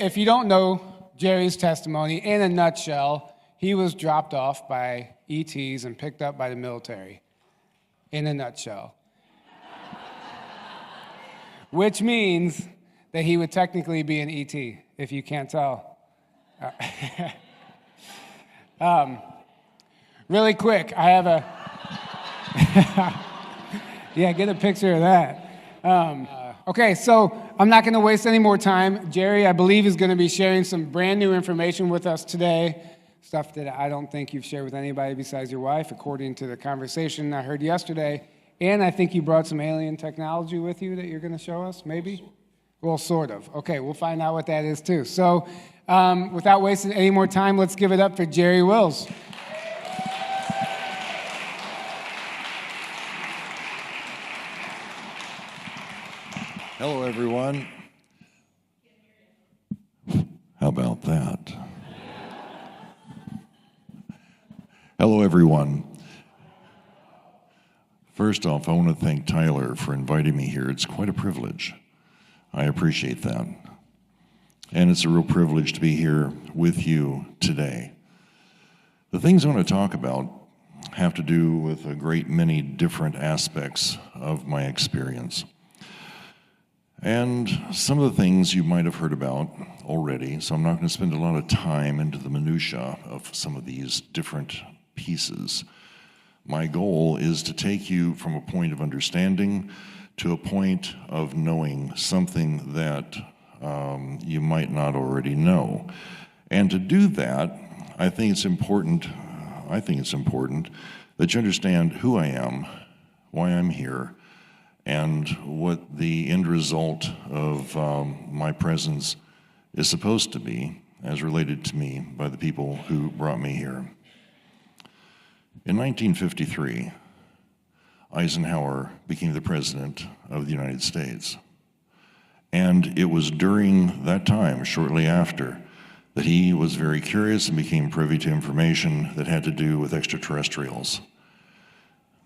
if you don't know Jerry's testimony, in a nutshell, he was dropped off by ETs and picked up by the military. In a nutshell. Which means that he would technically be an ET, if you can't tell. Really quick, I have a... Yeah, get a picture of that. Okay, so I'm not going to waste any more time. Jerry, I believe, is going to be sharing some brand new information with us today, stuff that I don't think you've shared with anybody besides your wife, according to the conversation I heard yesterday. And I think you brought some alien technology with you that you're going to show us, maybe? Well, sort of. Okay, we'll find out what that is, too. So without wasting any more time, let's give it up for Jerry Wills. Hello, everyone. How about that? Hello, everyone. First off, I want to thank Tyler for inviting me here. It's quite a privilege. I appreciate that. And it's a real privilege to be here with you today. The things I want to talk about have to do with a great many different aspects of my experience. And some of the things you might have heard about already, so I'm not going to spend a lot of time into the minutia of some of these different pieces. My goal is to take you from a point of understanding to a point of knowing something that you might not already know. And to do that, I think it's important that you understand who I am, why I'm here, and what the end result of my presence is supposed to be as related to me by the people who brought me here. In 1953, Eisenhower became the President of the United States. And it was during that time, shortly after, that he was very curious and became privy to information that had to do with extraterrestrials.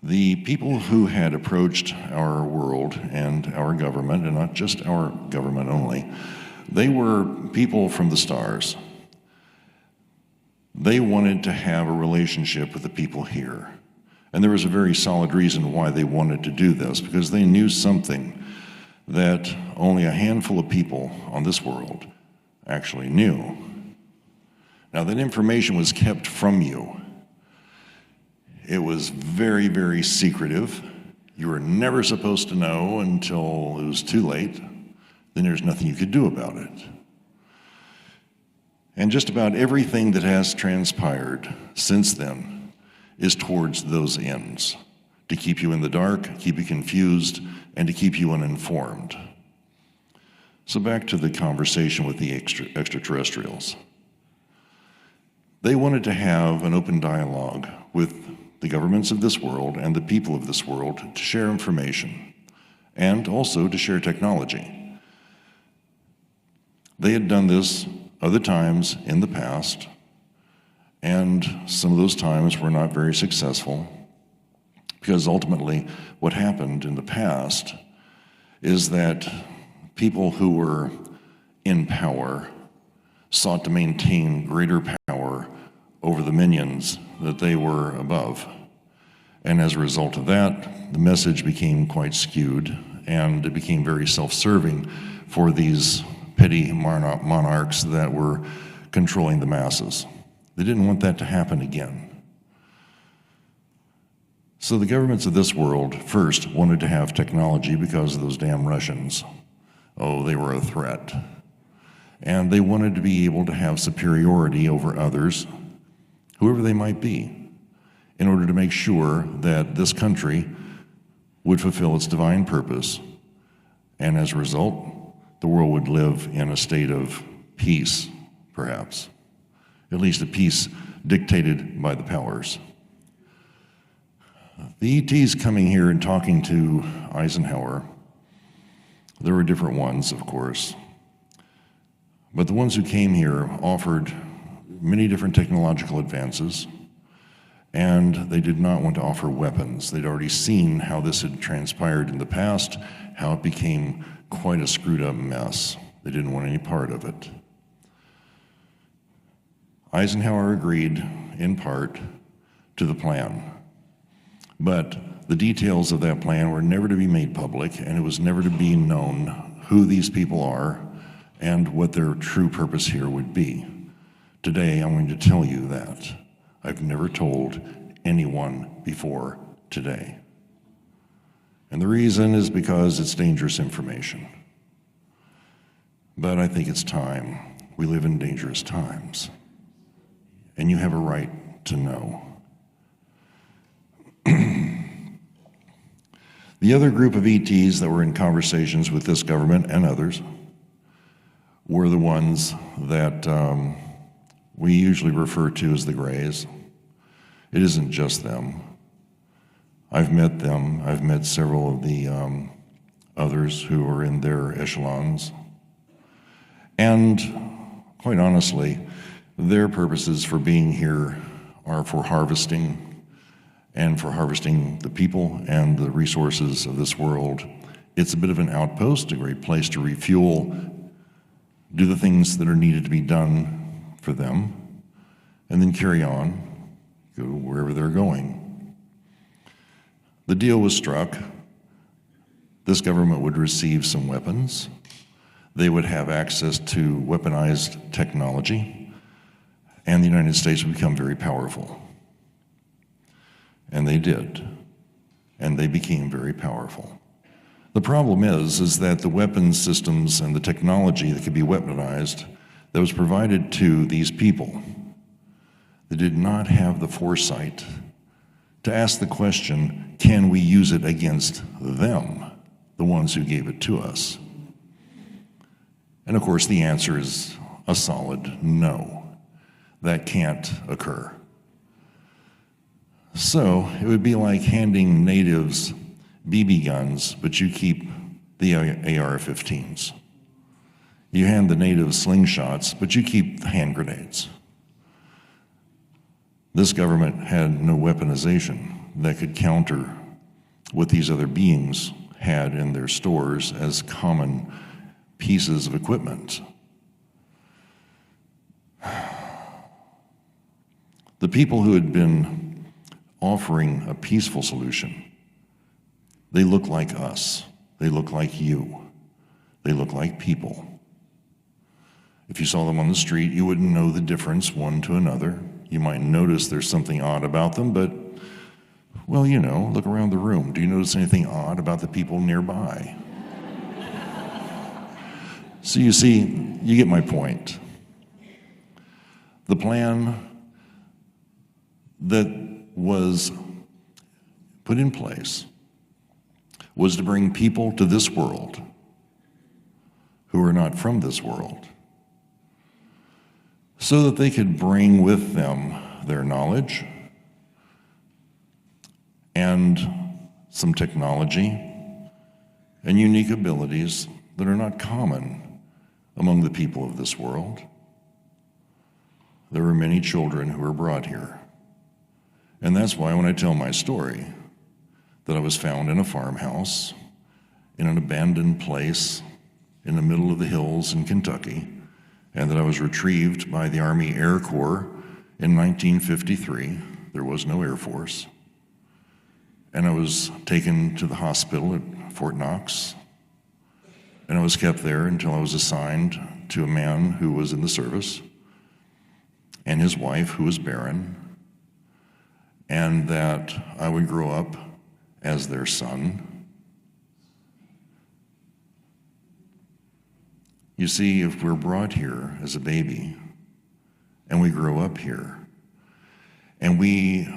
The people who had approached our world and our government, and not just our government only, they were people from the stars. They wanted to have a relationship with the people here. And there was a very solid reason why they wanted to do this, because they knew something that only a handful of people on this world actually knew. Now, that information was kept from you. It was very, very secretive. You were never supposed to know until it was too late. Then there's nothing you could do about it. And just about everything that has transpired since then is towards those ends, to keep you in the dark, keep you confused, and to keep you uninformed. So back to the conversation with the extraterrestrials. They wanted to have an open dialogue with the governments of this world and the people of this world to share information and also to share technology. They had done this other times in the past, and some of those times were not very successful, because ultimately what happened in the past is that people who were in power sought to maintain greater power over the minions that they were above. And as a result of that, the message became quite skewed, and it became very self-serving for these petty monarchs that were controlling the masses. They didn't want that to happen again. So the governments of this world first wanted to have technology because of those damn Russians. Oh, they were a threat. And they wanted to be able to have superiority over others, whoever they might be, in order to make sure that this country would fulfill its divine purpose, and as a result, the world would live in a state of peace, perhaps. At least a peace dictated by the powers. The ETs coming here and talking to Eisenhower, there were different ones, of course. But the ones who came here offered many different technological advances, and they did not want to offer weapons. They'd already seen how this had transpired in the past, how it became quite a screwed up mess. They didn't want any part of it. Eisenhower agreed, in part, to the plan. But the details of that plan were never to be made public, and it was never to be known who these people are and what their true purpose here would be. Today, I'm going to tell you that. I've never told anyone before today. And the reason is because it's dangerous information. But I think it's time. We live in dangerous times. And you have a right to know. The other group of ETs that were in conversations with this government and others were the ones that we usually refer to as the Greys. It isn't just them. I've met them. I've met several of the others who are in their echelons. And quite honestly, their purposes for being here are for harvesting, and for harvesting the people and the resources of this world. It's a bit of an outpost, a great place to refuel, do the things that are needed to be done for them, and then carry on, go wherever they're going. The deal was struck. This government would receive some weapons. They would have access to weaponized technology, and the United States would become very powerful. And they did, and they became very powerful. The problem is that the weapons systems and the technology that could be weaponized that was provided to these people, they did not have the foresight to ask the question, can we use it against them, the ones who gave it to us? And of course, the answer is a solid no. That can't occur. So it would be like handing natives BB guns, but you keep the AR-15s. You hand the natives slingshots, but you keep the hand grenades. This government had no weaponization that could counter what these other beings had in their stores as common pieces of equipment. The people who had been offering a peaceful solution, they look like us. They look like you. They look like people. If you saw them on the street, you wouldn't know the difference one to another. You might notice there's something odd about them, but, well, you know, look around the room. Do you notice anything odd about the people nearby? So you see, you get my point. The plan that was put in place was to bring people to this world who are not from this world so that they could bring with them their knowledge and some technology and unique abilities that are not common among the people of this world. There were many children who were brought here. And that's why when I tell my story, that I was found in a farmhouse, in an abandoned place, in the middle of the hills in Kentucky, and that I was retrieved by the Army Air Corps in 1953. There was no Air Force. And I was taken to the hospital at Fort Knox, and I was kept there until I was assigned to a man who was in the service, and his wife, who was barren, and that I would grow up as their son. You see, if we're brought here as a baby, and we grow up here, and we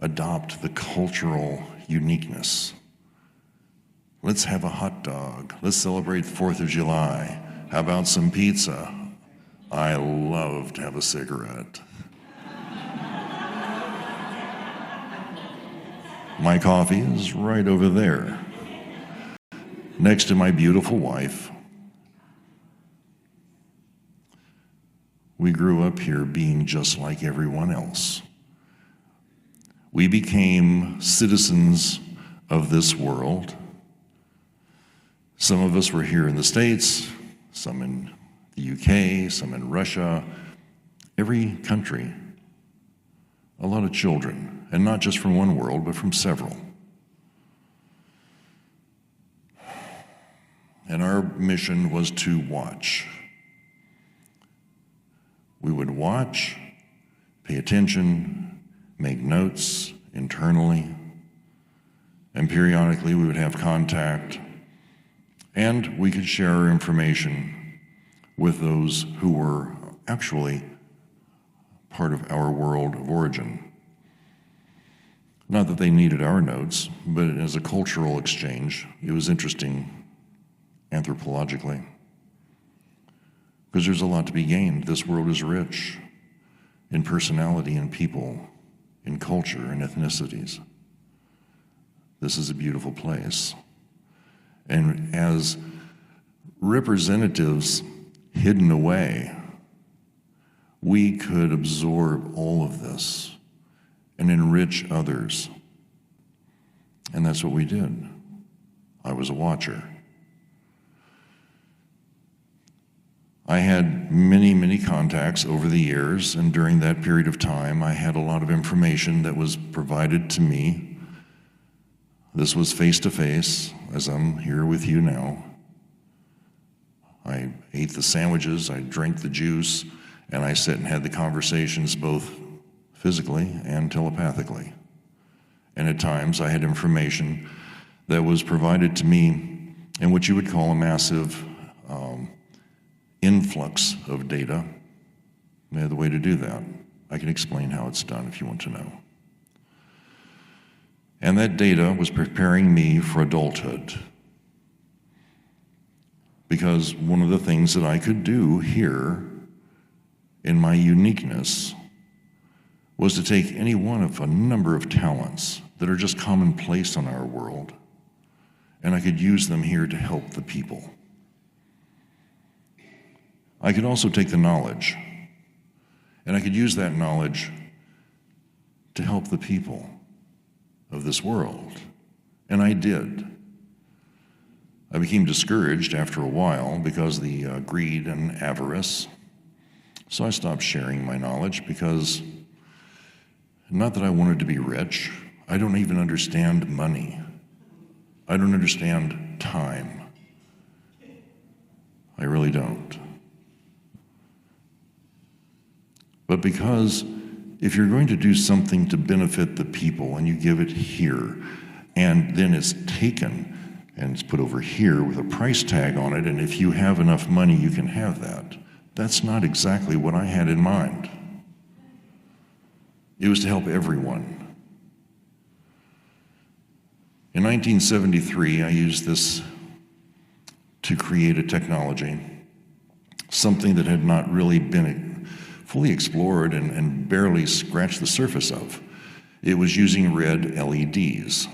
adopt the cultural uniqueness, let's have a hot dog, let's celebrate 4th of July, how about some pizza? I love to have a cigarette. My coffee is right over there, next to my beautiful wife. We grew up here being just like everyone else. We became citizens of this world. Some of us were here in the States, some in the UK, some in Russia, every country, a lot of children, and not just from one world, but from several. And our mission was to watch. We would watch, pay attention, make notes internally, and periodically we would have contact, and we could share our information with those who were actually part of our world of origin. Not that they needed our notes, but as a cultural exchange, it was interesting anthropologically, because there's a lot to be gained. This world is rich in personality and people, in culture and ethnicities. This is a beautiful place. And as representatives hidden away, we could absorb all of this and enrich others. And that's what we did. I was a watcher. I had many, many contacts over the years, and during that period of time, I had a lot of information that was provided to me. This was face-to-face, as I'm here with you now. I ate the sandwiches, I drank the juice, and I sat and had the conversations both physically and telepathically. And at times, I had information that was provided to me in what you would call a massive influx of data. I had the way to do that. I can explain how it's done if you want to know. And that data was preparing me for adulthood. Because one of the things that I could do here in my uniqueness was to take any one of a number of talents that are just commonplace in our world, and I could use them here to help the people. I could also take the knowledge, and I could use that knowledge to help the people of this world. And I did. I became discouraged after a while because of the greed and avarice. So I stopped sharing my knowledge because, not that I wanted to be rich, I don't even understand money. I don't understand time. I really don't. But because if you're going to do something to benefit the people and you give it here, and then it's taken and it's put over here with a price tag on it, and if you have enough money, you can have that. That's not exactly what I had in mind. It was to help everyone. In 1973, I used this to create a technology, something that had not really been fully explored and barely scratched the surface of. It was using red LEDs.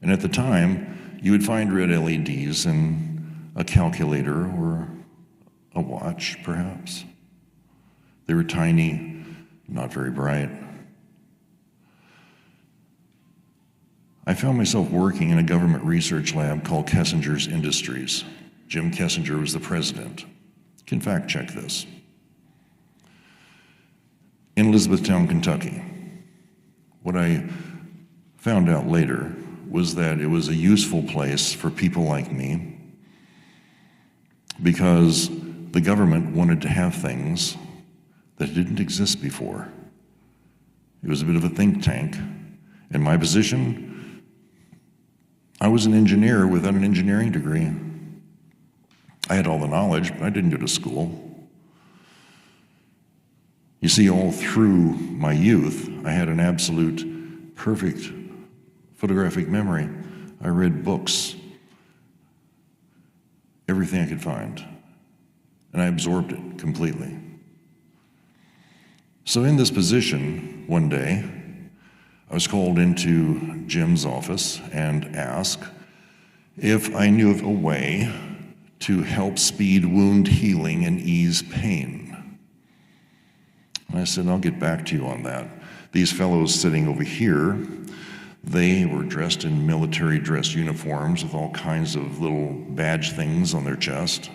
And at the time, you would find red LEDs in a calculator or a watch, perhaps. They were tiny, not very bright. I found myself working in a government research lab called Kessinger's Industries. Jim Kessinger was the president. You can fact check this. In Elizabethtown, Kentucky. What I found out later was that it was a useful place for people like me because the government wanted to have things that didn't exist before. It was a bit of a think tank. In my position, I was an engineer without an engineering degree. I had all the knowledge, but I didn't go to school. You see, all through my youth, I had an absolute perfect photographic memory. I read books, everything I could find, and I absorbed it completely. So in this position, one day, I was called into Jim's office and asked if I knew of a way to help speed wound healing and ease pain. And I said, I'll get back to you on that. These fellows sitting over here, they were dressed in military dress uniforms with all kinds of little badge things on their chest.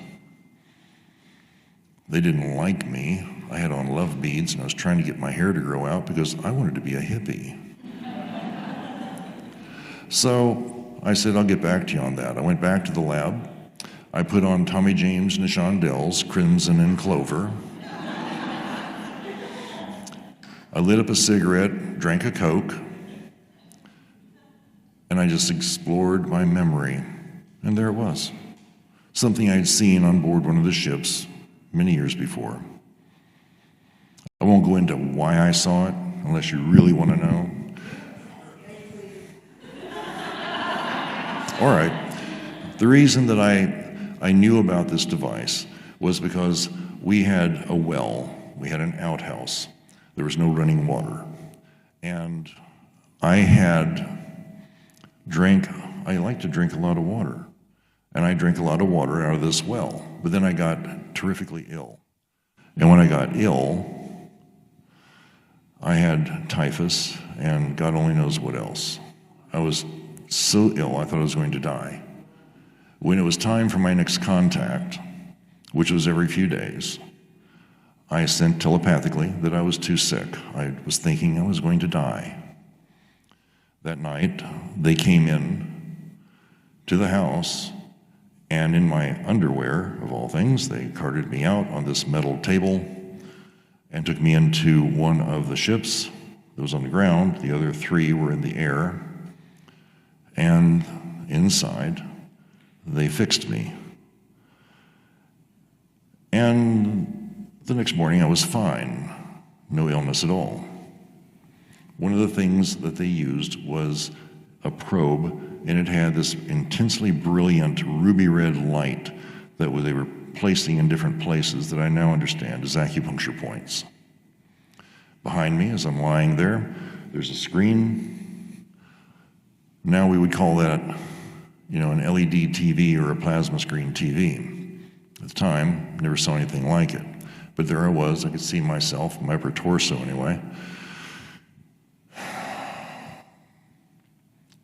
They didn't like me. I had on love beads, and I was trying to get my hair to grow out because I wanted to be a hippie. So I said, I'll get back to you on that. I went back to the lab. I put on Tommy James and Shondells, Crimson and Clover. I lit up a cigarette, drank a Coke, and I just explored my memory. And there it was. Something I'd seen on board one of the ships many years before. I won't go into why I saw it, unless you really want to know. All right. The reason that I knew about this device was because we had a well, we had an outhouse. There was no running water. And I like to drink a lot of water. And I drank a lot of water out of this well. But then I got terrifically ill. And when I got ill, I had typhus and God only knows what else. I was so ill, I thought I was going to die. When it was time for my next contact, which was every few days, I sent telepathically that I was too sick. I was thinking I was going to die. That night, they came in to the house, and in my underwear, of all things, they carted me out on this metal table and took me into one of the ships that was on the ground. The other 3 were in the air. And inside, they fixed me. And the next morning, I was fine. No illness at all. One of the things that they used was a probe, and it had this intensely brilliant ruby red light that they were placing in different places that I now understand as acupuncture points. Behind me, as I'm lying there, there's a screen. Now we would call that, an LED TV or a plasma screen TV. At the time, never saw anything like it. But there I was, I could see myself, my upper torso anyway,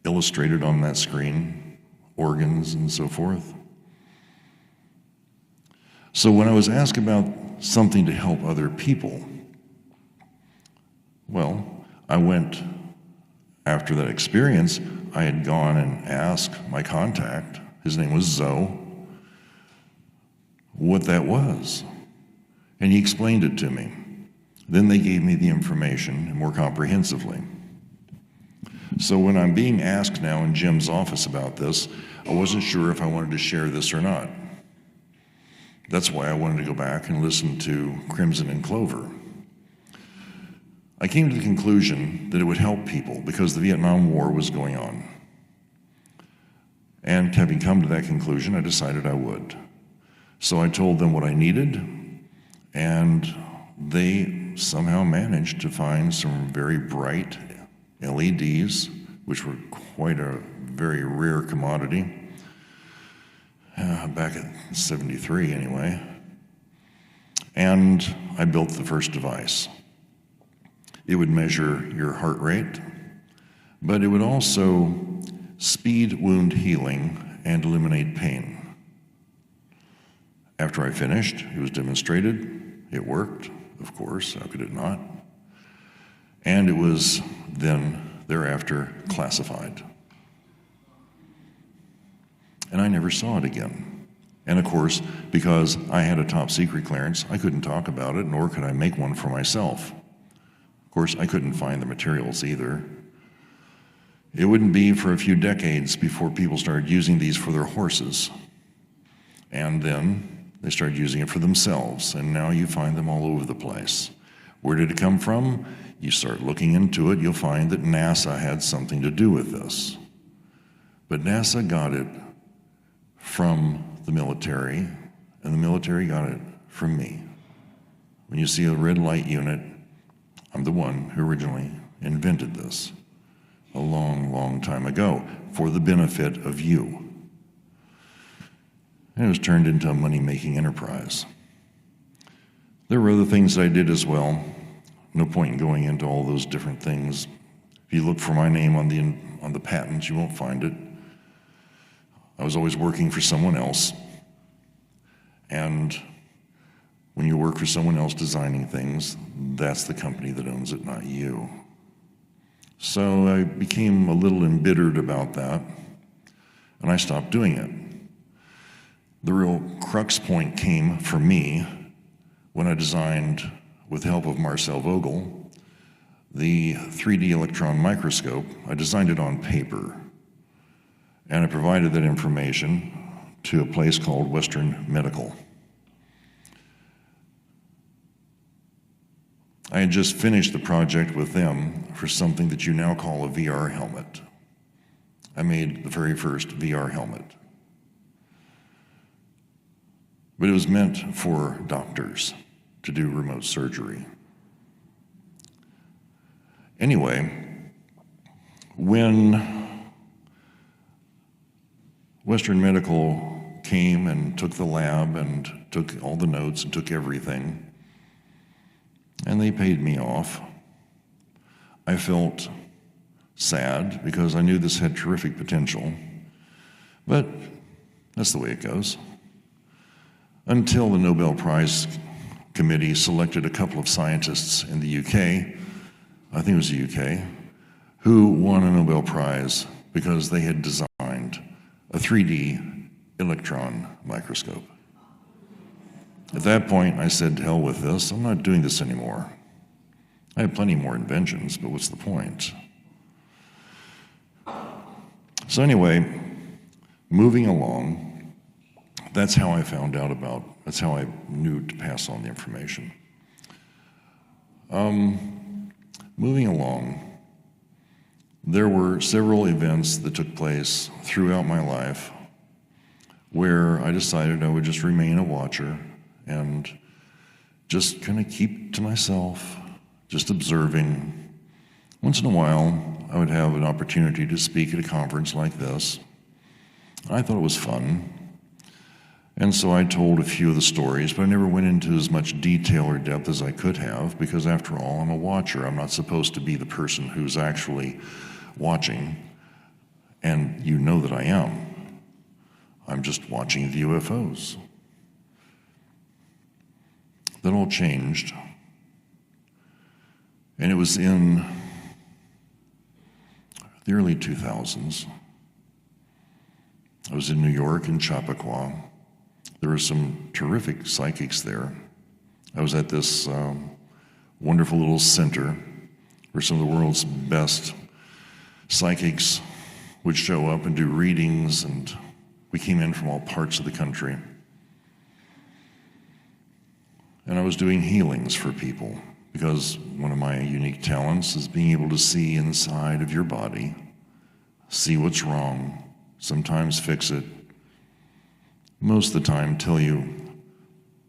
illustrated on that screen, organs and so forth. So when I was asked about something to help other people, well, I went, after that experience, I had gone and asked my contact, his name was Zoe, what that was. And he explained it to me. Then they gave me the information more comprehensively. So when I'm being asked now in Jim's office about this, I wasn't sure if I wanted to share this or not. That's why I wanted to go back and listen to Crimson and Clover. I came to the conclusion that it would help people because the Vietnam War was going on. And having come to that conclusion, I decided I would. So I told them what I needed, and they somehow managed to find some very bright LEDs, which were quite a very rare commodity, back in '73 anyway. And I built the first device. It would measure your heart rate, but it would also speed wound healing and eliminate pain. After I finished, it was demonstrated. It worked, of course, how could it not? And it was then, thereafter, classified. And I never saw it again. And of course, because I had a top secret clearance, I couldn't talk about it, nor could I make one for myself. Of course, I couldn't find the materials either. It wouldn't be for a few decades before people started using these for their horses. And then they started using it for themselves, and now you find them all over the place. Where did it come from? You start looking into it, you'll find that NASA had something to do with this. But NASA got it from the military, and the military got it from me. When you see a red light unit, I'm the one who originally invented this a long, long time ago for the benefit of you. And it was turned into a money-making enterprise. There were other things that I did as well. No point in going into all those different things. If you look for my name on the patents, you won't find it. I was always working for someone else. And when you work for someone else designing things, that's the company that owns it, not you. So I became a little embittered about that, and I stopped doing it. The real crux point came for me when I designed, with the help of Marcel Vogel, the 3D electron microscope. I designed it on paper, and I provided that information to a place called Western Medical. I had just finished the project with them for something that you now call a VR helmet. I made the very first VR helmet. But it was meant for doctors to do remote surgery. Anyway, when Western Medical came and took the lab and took all the notes and took everything, and they paid me off, I felt sad because I knew this had terrific potential, but that's the way it goes. Until the Nobel Prize Committee selected a couple of scientists in the UK, I think it was the UK, who won a Nobel Prize because they had designed a 3D electron microscope. At that point, I said, to hell with this, I'm not doing this anymore. I have plenty more inventions, but what's the point? So anyway, moving along, that's how I found out that's how I knew to pass on the information. Moving along, there were several events that took place throughout my life where I decided I would just remain a watcher and just kind of keep to myself, just observing. Once in a while, I would have an opportunity to speak at a conference like this. I thought it was fun. And so I told a few of the stories, but I never went into as much detail or depth as I could have, because after all, I'm a watcher. I'm not supposed to be the person who's actually watching, and you know that I am. I'm just watching the UFOs. That all changed. And it was in the early 2000s. I was in New York, in Chappaqua. There were some terrific psychics there. I was at this wonderful little center where some of the world's best psychics would show up and do readings, and we came in from all parts of the country. And I was doing healings for people, because one of my unique talents is being able to see inside of your body, see what's wrong, sometimes fix it, most of the time tell you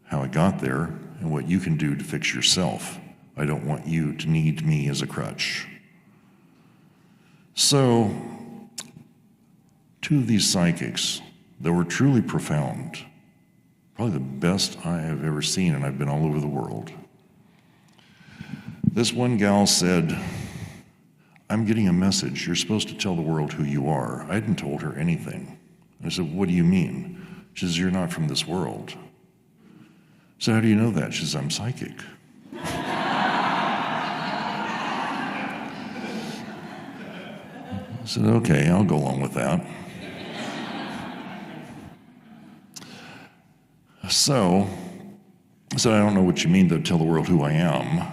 how it got there and what you can do to fix yourself. I don't want you to need me as a crutch. So, two of these psychics that were truly profound, probably the best I have ever seen, and I've been all over the world. This one gal said, I'm getting a message. You're supposed to tell the world who you are. I hadn't told her anything. I said, what do you mean? She says, you're not from this world. So how do you know that? She says, I'm psychic. I said, okay, I'll go along with that. So I said, I don't know what you mean, though, tell the world who I am.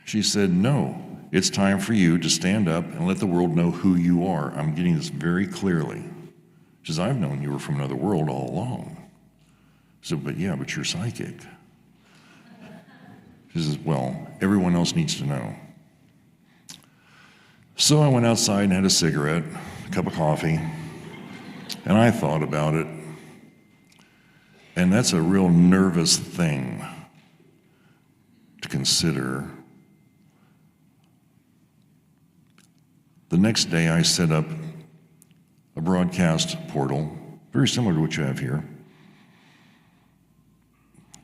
She said, no, it's time for you to stand up and let the world know who you are. I'm getting this very clearly. She says, I've known you were from another world all along. I said, but you're psychic. She says, well, everyone else needs to know. So I went outside and had a cigarette, a cup of coffee, and I thought about it. And that's a real nervous thing to consider. The next day I set up a broadcast portal, very similar to what you have here,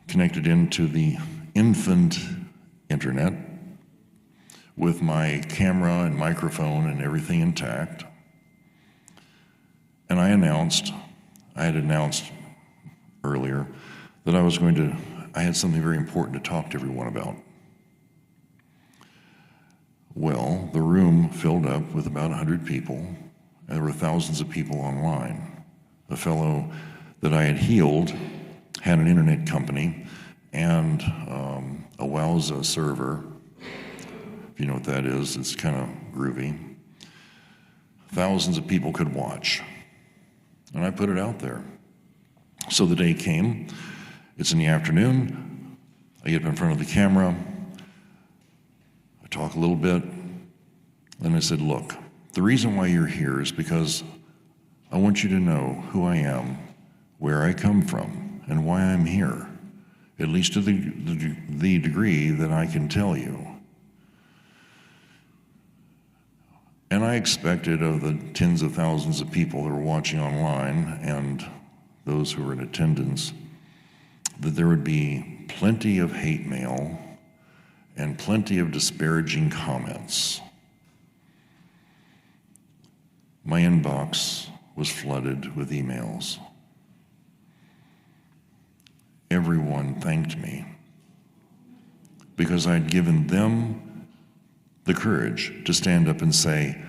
connected into the infant internet with my camera and microphone and everything intact. And I had announced earlier that I was going to I had something very important to talk to everyone about. Well, the room filled up with about 100 people, and there were thousands of people online. The fellow that I had healed had an internet company and a Wowza server. If you know what that is, it's kind of groovy. Thousands of people could watch. And I put it out there. So the day came, it's in the afternoon, I get up in front of the camera, I talk a little bit, and I said, look, the reason why you're here is because I want you to know who I am, where I come from, and why I'm here, at least to the degree that I can tell you. And I expected of the tens of thousands of people that were watching online and those who were in attendance that there would be plenty of hate mail and plenty of disparaging comments. My inbox was flooded with emails. Everyone thanked me because I'd given them the courage to stand up and say,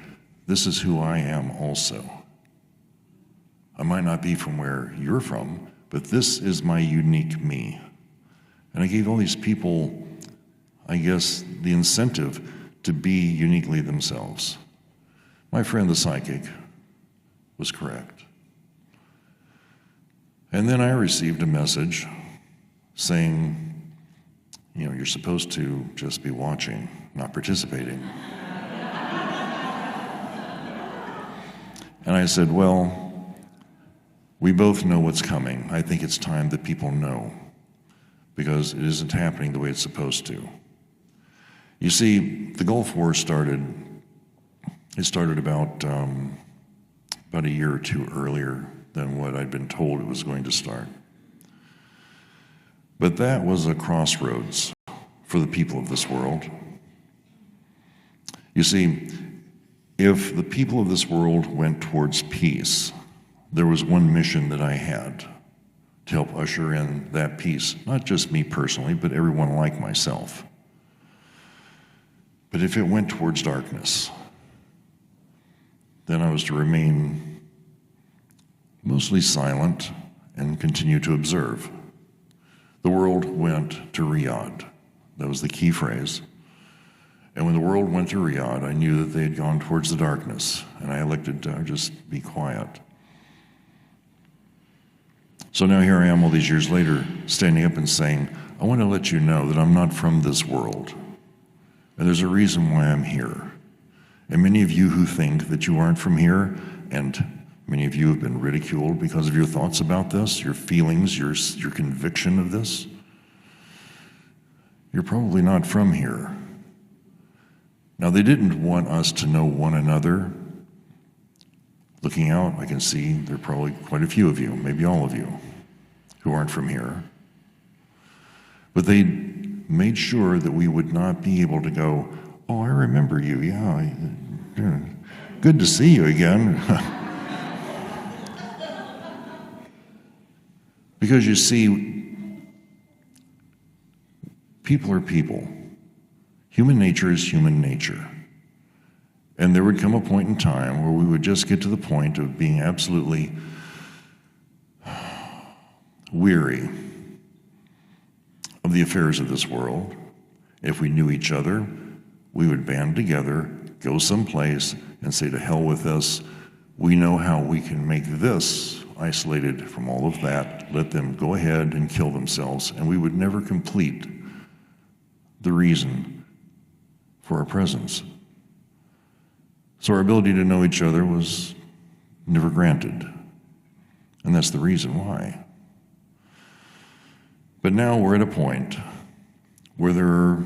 this is who I am also. I might not be from where you're from, but this is my unique me. And I gave all these people, I guess, the incentive to be uniquely themselves. My friend the psychic was correct. And then I received a message saying, you know, you're supposed to just be watching, not participating. And I said, well, we both know what's coming. I think it's time that people know, because it isn't happening the way it's supposed to. You see, the Gulf War started about a year or two earlier than what I'd been told it was going to start. But that was a crossroads for the people of this world. You see, if the people of this world went towards peace, there was one mission that I had to help usher in that peace, not just me personally, but everyone like myself. But if it went towards darkness, then I was to remain mostly silent and continue to observe. The world went to REHAB. That was the key phrase. And when the world went to REHAB, I knew that they had gone towards the darkness, and I elected to just be quiet. So now here I am all these years later, standing up and saying, I want to let you know that I'm not from this world. And there's a reason why I'm here. And many of you who think that you aren't from here, and many of you have been ridiculed because of your thoughts about this, your feelings, your conviction of this, you're probably not from here. Now, they didn't want us to know one another. Looking out, I can see there are probably quite a few of you, maybe all of you, who aren't from here. But they made sure that we would not be able to go, oh, I remember you, yeah, good to see you again. Because you see, people are people. Human nature is human nature. And there would come a point in time where we would just get to the point of being absolutely weary of the affairs of this world. If we knew each other, we would band together, go someplace, and say, to hell with us. We know how we can make this isolated from all of that. Let them go ahead and kill themselves, and we would never complete the reason for our presence. So our ability to know each other was never granted. And that's the reason why. But now we're at a point where there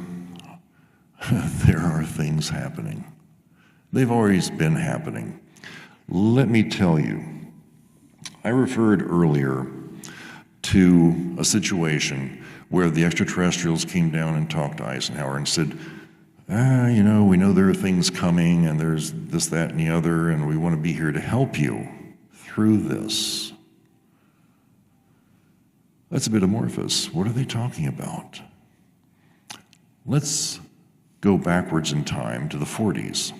are things happening. They've always been happening. Let me tell you, I referred earlier to a situation where the extraterrestrials came down and talked to Eisenhower and said, we know there are things coming and there's this, that, and the other, and we want to be here to help you through this. That's a bit amorphous. What are they talking about? Let's go backwards in time to the 40s.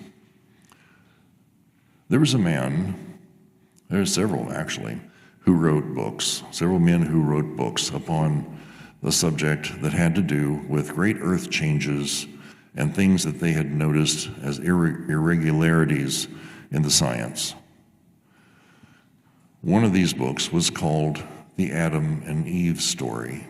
There was a man, there's several actually, who wrote books, several men who wrote books upon the subject that had to do with great earth changes and things that they had noticed as irregularities in the science. One of these books was called The Adam and Eve Story.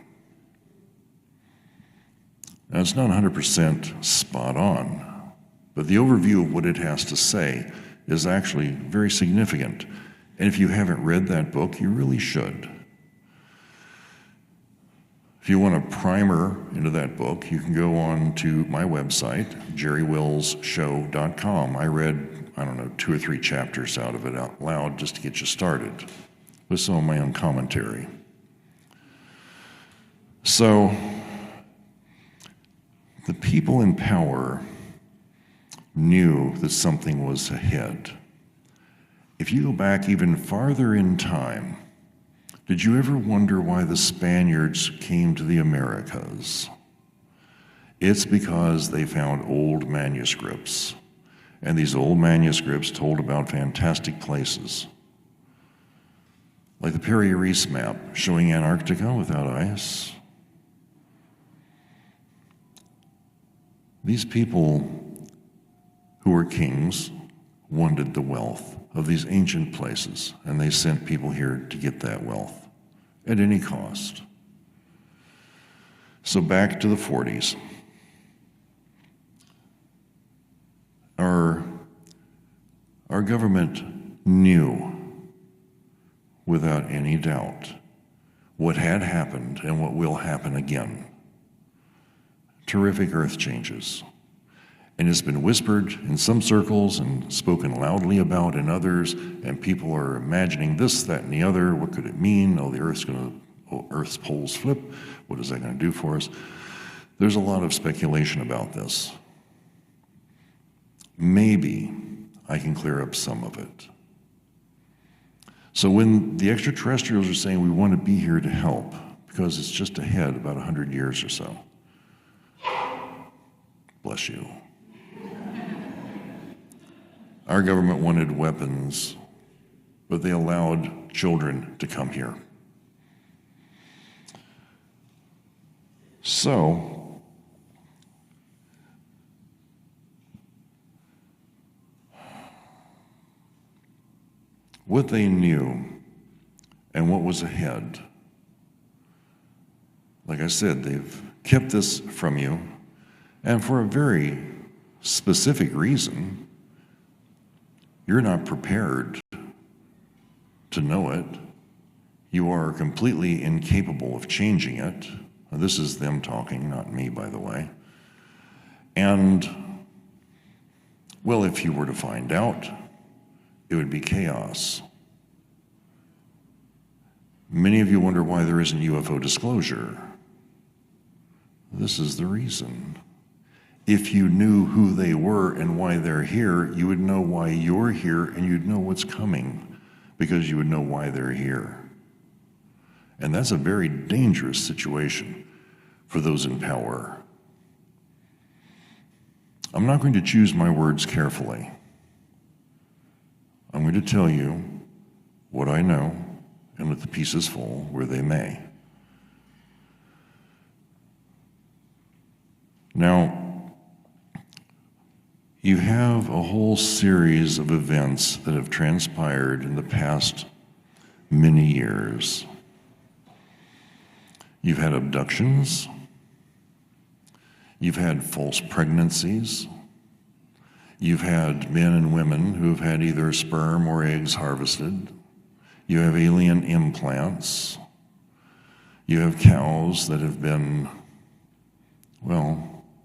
Now, it's not 100% spot on, but the overview of what it has to say is actually very significant. And if you haven't read that book, you really should. If you want a primer into that book, you can go on to my website, jerrywillsshow.com. I read, 2 or 3 chapters out of it out loud just to get you started with some of my own commentary. So, the people in power knew that something was ahead. If you go back even farther in time, did you ever wonder why the Spaniards came to the Americas? It's because they found old manuscripts, and these old manuscripts told about fantastic places, like the Piri Reis map showing Antarctica without ice. These people who were kings wanted the wealth of these ancient places, and they sent people here to get that wealth at any cost. So back to the 40s. Our government knew without any doubt what had happened and what will happen again. Terrific earth changes. And it's been whispered in some circles and spoken loudly about in others, and people are imagining this, that, and the other. What could it mean? Oh, the Earth's poles flip. What is that going to do for us? There's a lot of speculation about this. Maybe I can clear up some of it. So when the extraterrestrials are saying we want to be here to help, because it's just ahead about 100 years or so, bless you. Our government wanted weapons, but they allowed children to come here. So, what they knew and what was ahead, like I said, they've kept this from you, and for a very specific reason. You're not prepared to know it. You are completely incapable of changing it. This is them talking, not me, by the way. And, well, if you were to find out, it would be chaos. Many of you wonder why there isn't UFO disclosure. This is the reason. If you knew who they were and why they're here, you would know why you're here, and you'd know what's coming, because you would know why they're here. And that's a very dangerous situation for those in power. I'm not going to choose my words carefully. I'm going to tell you what I know and let the pieces fall where they may. Now, you have a whole series of events that have transpired in the past many years. You've had abductions. You've had false pregnancies. You've had men and women who have had either sperm or eggs harvested. You have alien implants. You have cows that have been,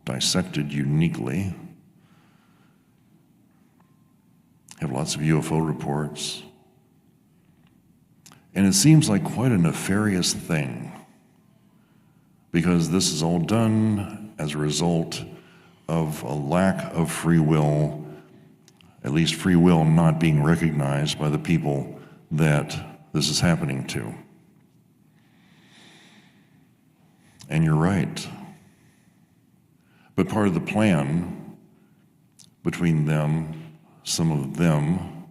dissected uniquely. Have lots of UFO reports. And it seems like quite a nefarious thing, because this is all done as a result of a lack of free will, at least free will not being recognized by the people that this is happening to. And you're right. But part of the plan between them, some of them,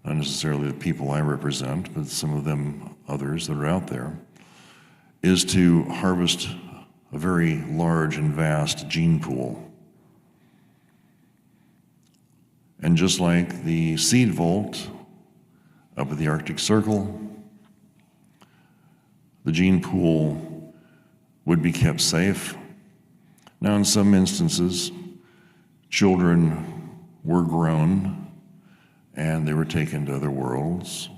not necessarily the people I represent, but some of them, others that are out there, is to harvest a very large and vast gene pool. And just like the seed vault up at the Arctic Circle, the gene pool would be kept safe. Now, in some instances, children were grown and they were taken to other worlds.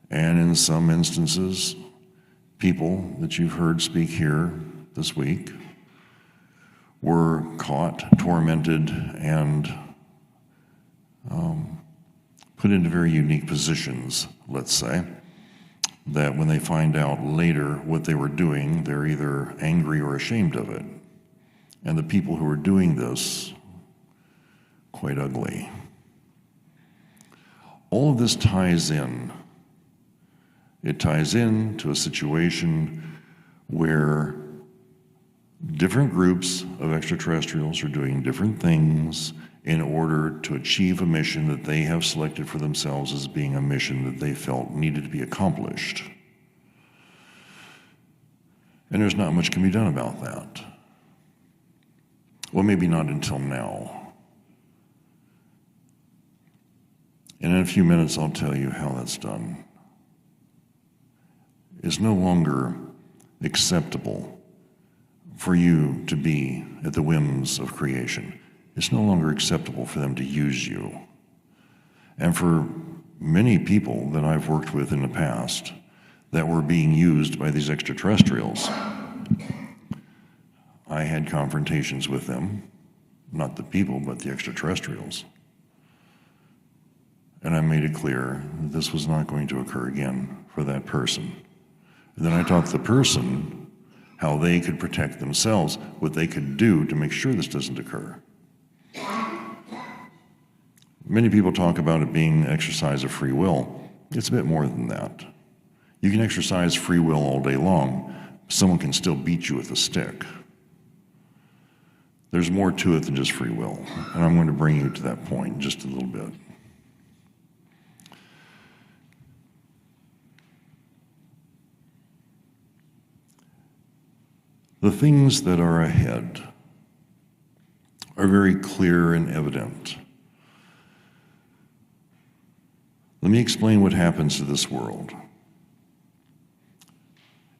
And in some instances, people that you've heard speak here this week were caught, tormented, and put into very unique positions, let's say, that when they find out later what they were doing, they're either angry or ashamed of it. And the people who are doing this, quite ugly. All of this ties in. It ties in to a situation where different groups of extraterrestrials are doing different things in order to achieve a mission that they have selected for themselves as being a mission that they felt needed to be accomplished. And there's not much can be done about that. Well, maybe not until now. And in a few minutes, I'll tell you how that's done. It's no longer acceptable for you to be at the whims of creation. It's no longer acceptable for them to use you. And for many people that I've worked with in the past that were being used by these extraterrestrials, I had confrontations with them, not the people, but the extraterrestrials. And I made it clear that this was not going to occur again for that person. And then I taught the person how they could protect themselves, what they could do to make sure this doesn't occur. Many people talk about it being an exercise of free will. It's a bit more than that. You can exercise free will all day long. Someone can still beat you with a stick. There's more to it than just free will, and I'm going to bring you to that point in just a little bit. The things that are ahead are very clear and evident. Let me explain what happens to this world.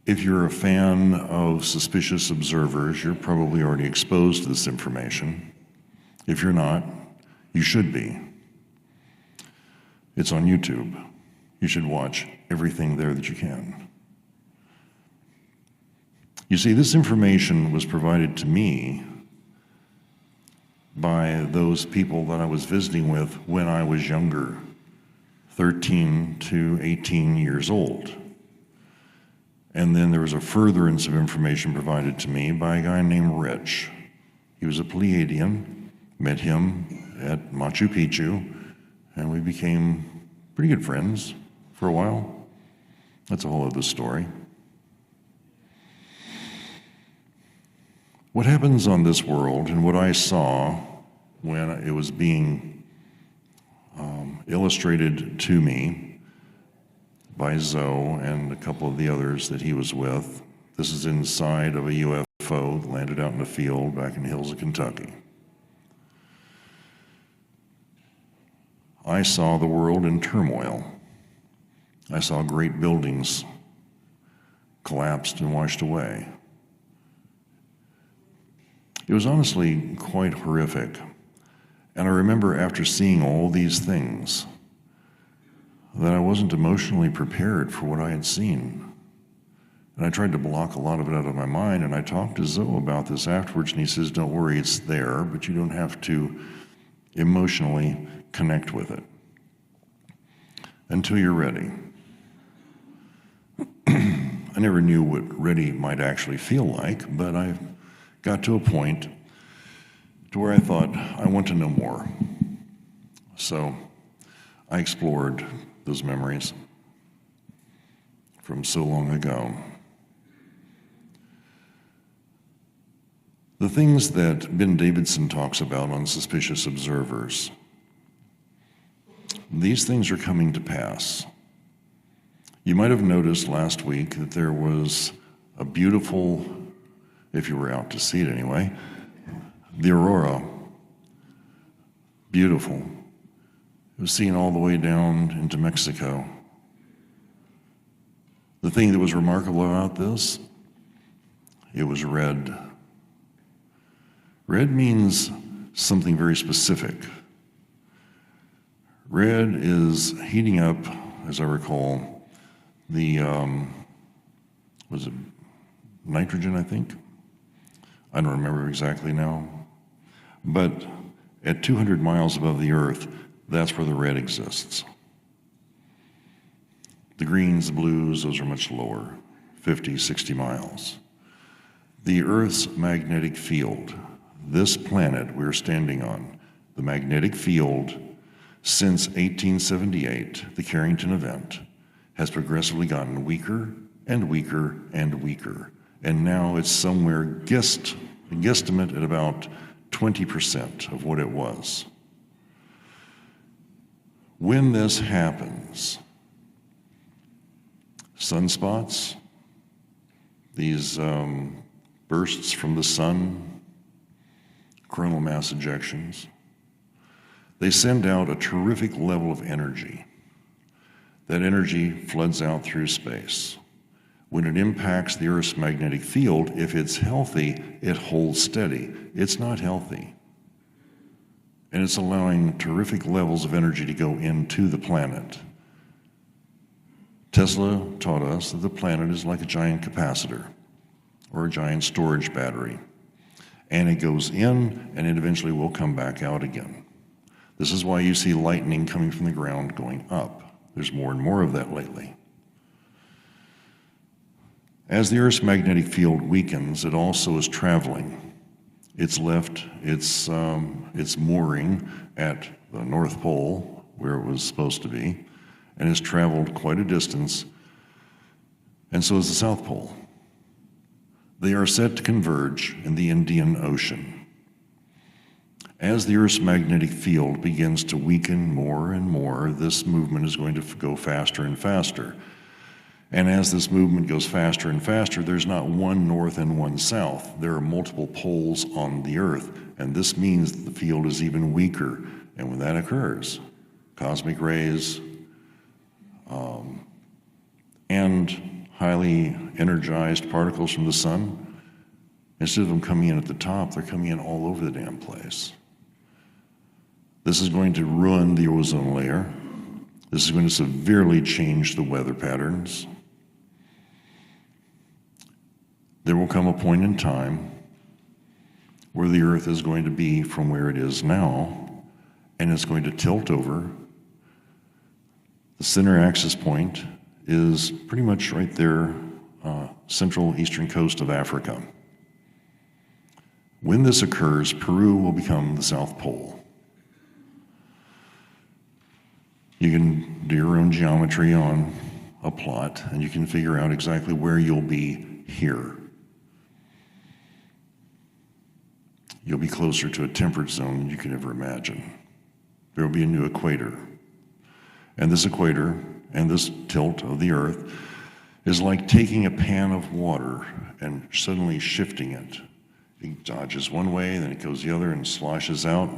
If you're a fan of suspicious observers, you're probably already exposed to this information. If you're not, you should be. It's on YouTube. You should watch everything there that you can. You see, this information was provided to me by those people that I was visiting with when I was younger, 13 to 18 years old. And then there was a furtherance of information provided to me by a guy named Rich. He was a Pleiadian, met him at Machu Picchu, and we became pretty good friends for a while. That's a whole other story. What happens on this world, and what I saw when it was being illustrated to me by Zoe and a couple of the others that he was with. This is inside of a UFO that landed out in the field back in the hills of Kentucky. I saw the world in turmoil. I saw great buildings collapsed and washed away. It was honestly quite horrific. And I remember after seeing all these things that I wasn't emotionally prepared for what I had seen. And I tried to block a lot of it out of my mind, and I talked to Zoe about this afterwards, and he says, don't worry, it's there, but you don't have to emotionally connect with it until you're ready. I never knew what ready might actually feel like, but I got to a point to where I thought, I want to know more. So I explored those memories from so long ago. The things that Ben Davidson talks about on suspicious observers, these things are coming to pass. You might have noticed last week that there was a beautiful, if you were out to see it anyway, the aurora. Beautiful. It was seen all the way down into Mexico. The thing that was remarkable about this, it was red. Red means something very specific. Red is heating up, as I recall, the, was it nitrogen, I think? I don't remember exactly now. But at 200 miles above the Earth, that's where the red exists. The greens, the blues, those are much lower, 50, 60 miles. The Earth's magnetic field, this planet we're standing on, the magnetic field since 1878, the Carrington event, has progressively gotten weaker and weaker and weaker. And now it's somewhere guesstimate at about 20% of what it was. When this happens, sunspots, these bursts from the sun, coronal mass ejections, they send out a terrific level of energy. That energy floods out through space. When it impacts the Earth's magnetic field, if it's healthy, it holds steady. It's not healthy. And it's allowing terrific levels of energy to go into the planet. Tesla taught us that the planet is like a giant capacitor or a giant storage battery. And it goes in, and it eventually will come back out again. This is why you see lightning coming from the ground going up. There's more and more of that lately. As the Earth's magnetic field weakens, it also is traveling. It's left its mooring at the North Pole, where it was supposed to be, and has traveled quite a distance, and so is the South Pole. They are set to converge in the Indian Ocean. As the Earth's magnetic field begins to weaken more and more, this movement is going to go faster and faster. And as this movement goes faster and faster, there's not one north and one south. There are multiple poles on the Earth, and this means that the field is even weaker. And when that occurs, cosmic rays and highly energized particles from the sun, instead of them coming in at the top, they're coming in all over the damn place. This is going to ruin the ozone layer. This is going to severely change the weather patterns. There will come a point in time where the Earth is going to be from where it is now, and it's going to tilt over. The center axis point is pretty much right there, central eastern coast of Africa. When this occurs, Peru will become the South Pole. You can do your own geometry on a plot, and you can figure out exactly where you'll be here. You'll be closer to a temperate zone than you can ever imagine. There will be a new equator. And this equator and this tilt of the Earth is like taking a pan of water and suddenly shifting it. It dodges one way, then it goes the other and sloshes out.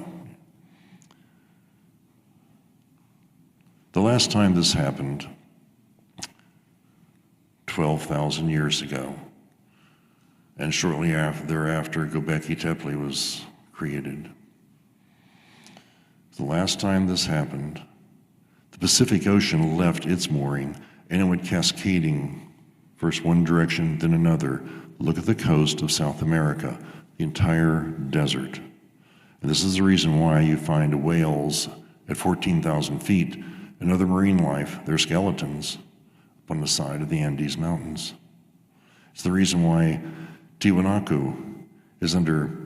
The last time this happened, 12,000 years ago, and shortly thereafter, Göbekli Tepe was created. The last time this happened, the Pacific Ocean left its mooring, and it went cascading, first one direction, then another. Look at the coast of South America, the entire desert. And this is the reason why you find whales at 14,000 feet and other marine life, their skeletons, up on the side of the Andes Mountains. It's the reason why Tiwanaku is under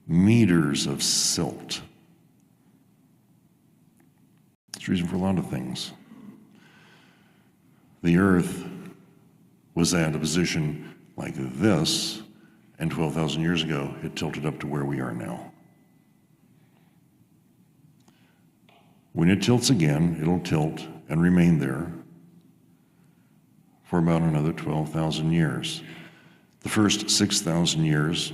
meters of silt. It's the reason for a lot of things. The Earth was at a position like this, And 12,000 years ago, it tilted up to where we are now. When it tilts again, it'll tilt and remain there for about another 12,000 years. The first 6,000 years,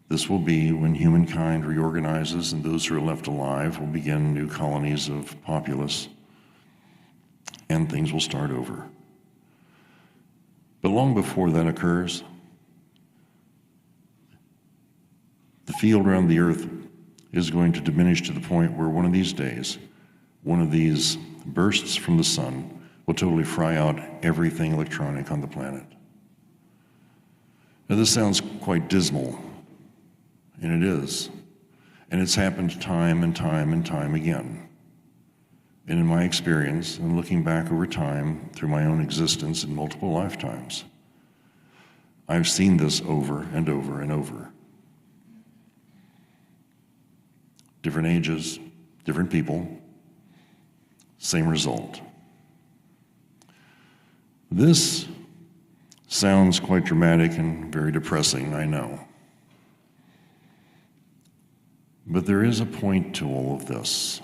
this will be when humankind reorganizes and those who are left alive will begin new colonies of populace and things will start over. But long before that occurs, the field around the earth is going to diminish to the point where one of these days, one of these bursts from the sun will totally fry out everything electronic on the planet. Now this sounds quite dismal, and it is. And it's happened time and time and time again. And in my experience, and looking back over time through my own existence in multiple lifetimes, I've seen this over and over and over. Different ages, different people, same result. This sounds quite dramatic and very depressing, I know. But there is a point to all of this.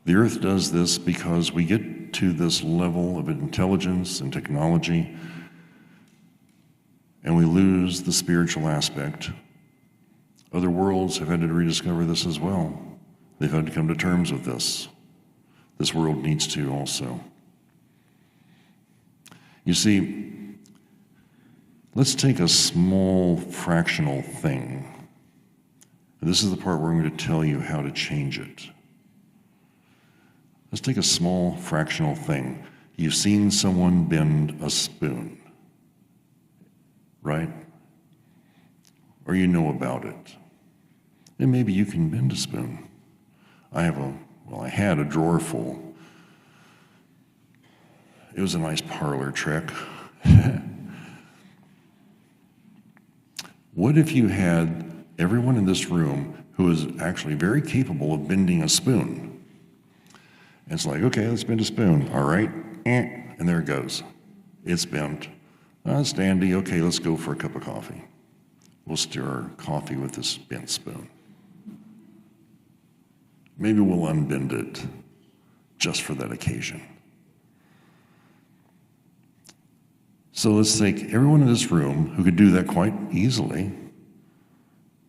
The earth does this because we get to this level of intelligence and technology, and we lose the spiritual aspect. Other worlds have had to rediscover this as well. They've had to come to terms with this. This world needs to also. You see, let's take a small fractional thing. And this is the part where I'm going to tell you how to change it. Let's take a small fractional thing. You've seen someone bend a spoon, right? Or you know about it. And maybe you can bend a spoon. I had a drawer full. It was a nice parlor trick. What if you had everyone in this room who is actually very capable of bending a spoon? And it's like, okay, let's bend a spoon. All right, and there it goes. It's bent. It's dandy. Okay, let's go for a cup of coffee. We'll stir our coffee with this bent spoon. Maybe we'll unbend it just for that occasion. So let's take everyone in this room who could do that quite easily,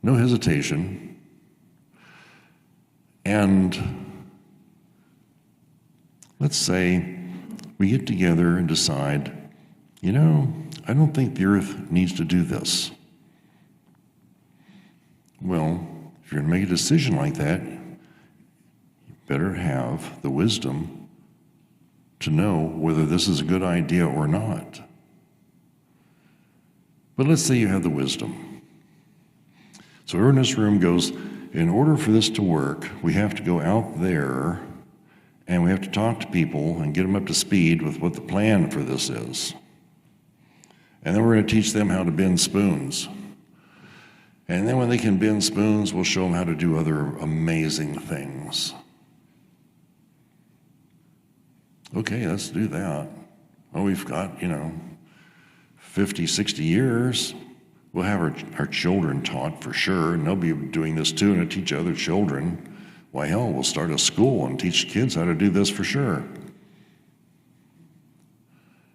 no hesitation, and let's say we get together and decide, I don't think the earth needs to do this. Well, if you're going to make a decision like that, you better have the wisdom to know whether this is a good idea or not. But let's say you have the wisdom. So everyone in this room goes, in order for this to work, we have to go out there and we have to talk to people and get them up to speed with what the plan for this is. And then we're going to teach them how to bend spoons. And then when they can bend spoons, we'll show them how to do other amazing things. Okay, let's do that. Well, we've got, 50, 60 years. We'll have our children taught for sure, and they'll be doing this too, and teach other children. Why, hell, we'll start a school and teach kids how to do this for sure.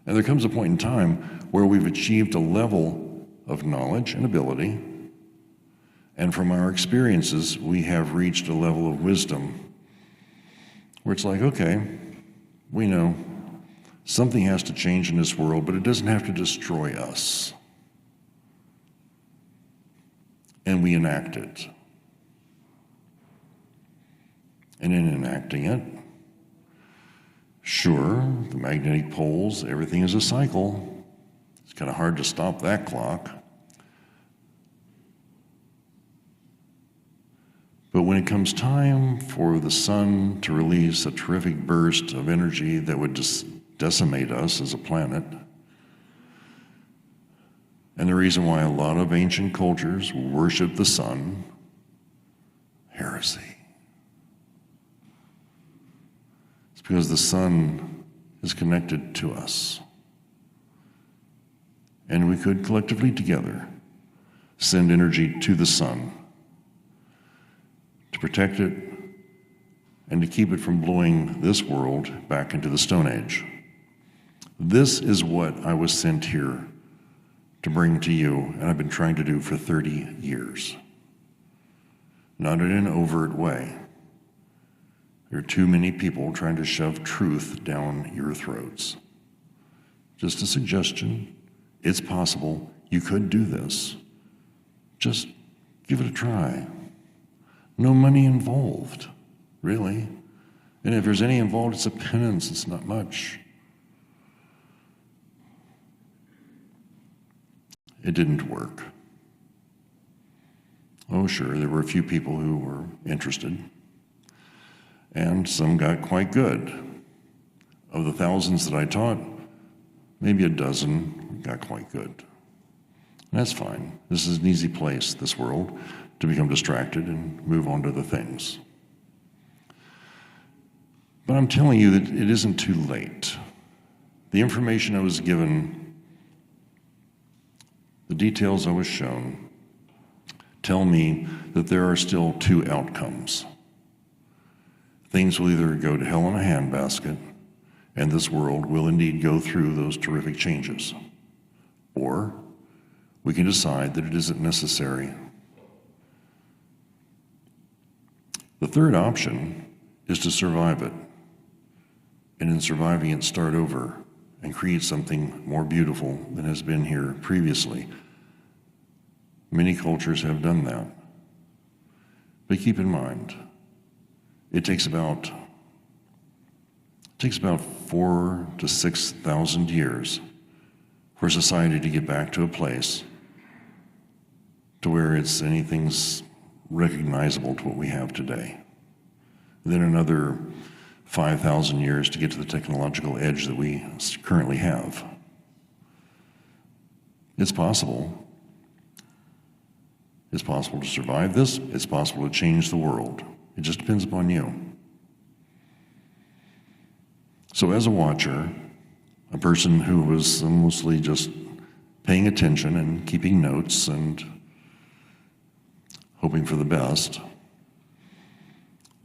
And there comes a point in time where we've achieved a level of knowledge and ability, and from our experiences, we have reached a level of wisdom where it's like, okay, we know something has to change in this world, but it doesn't have to destroy us. And we enact it. And in enacting it, sure, the magnetic poles, everything is a cycle. It's kind of hard to stop that clock. But when it comes time for the sun to release a terrific burst of energy that would decimate us as a planet, and the reason why a lot of ancient cultures worship the sun, heresy. It's because the sun is connected to us. and we could collectively together send energy to the sun to protect it and to keep it from blowing this world back into the Stone Age. This is what I was sent here to bring to you, and I've been trying to do for 30 years. Not in an overt way. There are too many people trying to shove truth down your throats. Just a suggestion. It's possible. You could do this. Just give it a try. No money involved, really. And if there's any involved, it's a penance. It's not much. It didn't work. Oh, sure, there were a few people who were interested, and some got quite good. Of the thousands that I taught, maybe a dozen got quite good. And that's fine. This is an easy place, this world, to become distracted and move on to other things. But I'm telling you that it isn't too late. The information I was given, the details I was shown, tell me that there are still two outcomes. Things will either go to hell in a handbasket, and this world will indeed go through those terrific changes, or we can decide that it isn't necessary. The third option is to survive it, and in surviving it, start over and create something more beautiful than has been here previously. Many cultures have done that. But keep in mind, it takes about 4,000 to 6,000 years for society to get back to a place to where it's anything's recognizable to what we have today. Then another 5,000 years to get to the technological edge that we currently have. It's possible. It's possible to survive this. It's possible to change the world. It just depends upon you. So as a watcher, a person who was mostly just paying attention and keeping notes and hoping for the best,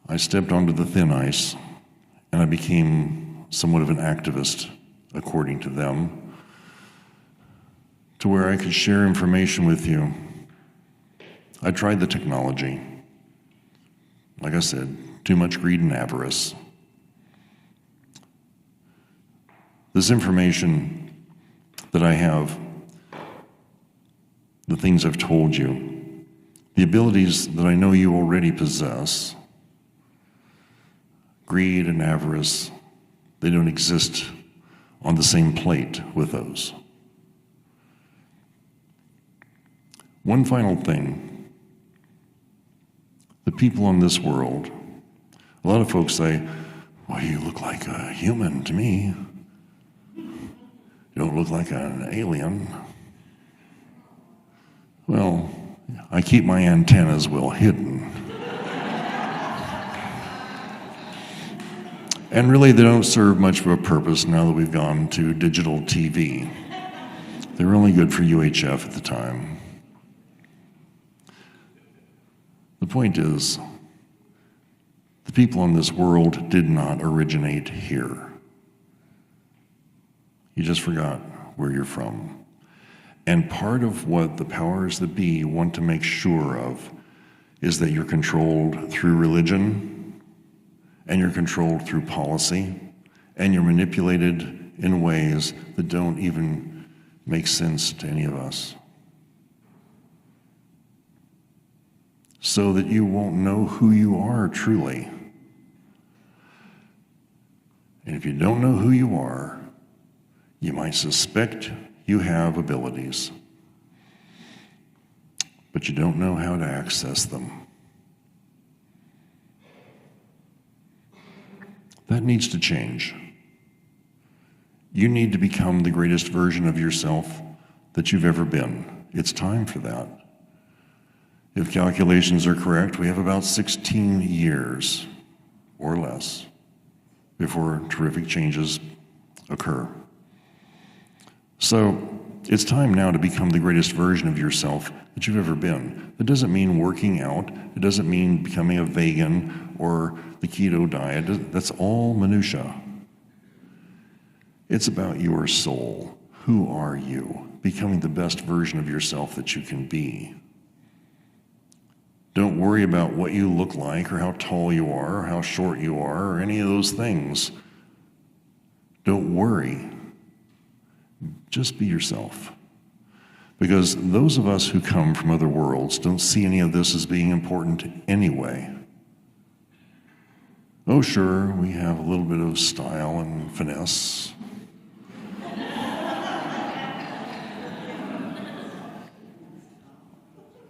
I stepped onto the thin ice and I became somewhat of an activist, according to them, to where I could share information with you. I tried the technology. Like I said, too much greed and avarice. This information that I have, the things I've told you, the abilities that I know you already possess, greed and avarice, they don't exist on the same plate with those. One final thing. The people on this world, a lot of folks say, well, you look like a human to me. You don't look like an alien. Well, I keep my antennas well hidden. And really, they don't serve much of a purpose now that we've gone to digital TV. They were only good for UHF at the time. The point is, the people in this world did not originate here. You just forgot where you're from. And part of what the powers that be want to make sure of is that you're controlled through religion, and you're controlled through policy, and you're manipulated in ways that don't even make sense to any of us. So that you won't know who you are truly. And if you don't know who you are, you might suspect you have abilities, but you don't know how to access them. That needs to change. You need to become the greatest version of yourself that you've ever been. It's time for that. If calculations are correct, we have about 16 years or less before terrific changes occur. So it's time now to become the greatest version of yourself that you've ever been. That doesn't mean working out. It doesn't mean becoming a vegan or the keto diet. That's all minutia. It's about your soul. Who are you? Becoming the best version of yourself that you can be. Don't worry about what you look like or how tall you are or how short you are or any of those things. Don't worry. Just be yourself. Because those of us who come from other worlds don't see any of this as being important anyway. Oh, sure, we have a little bit of style and finesse.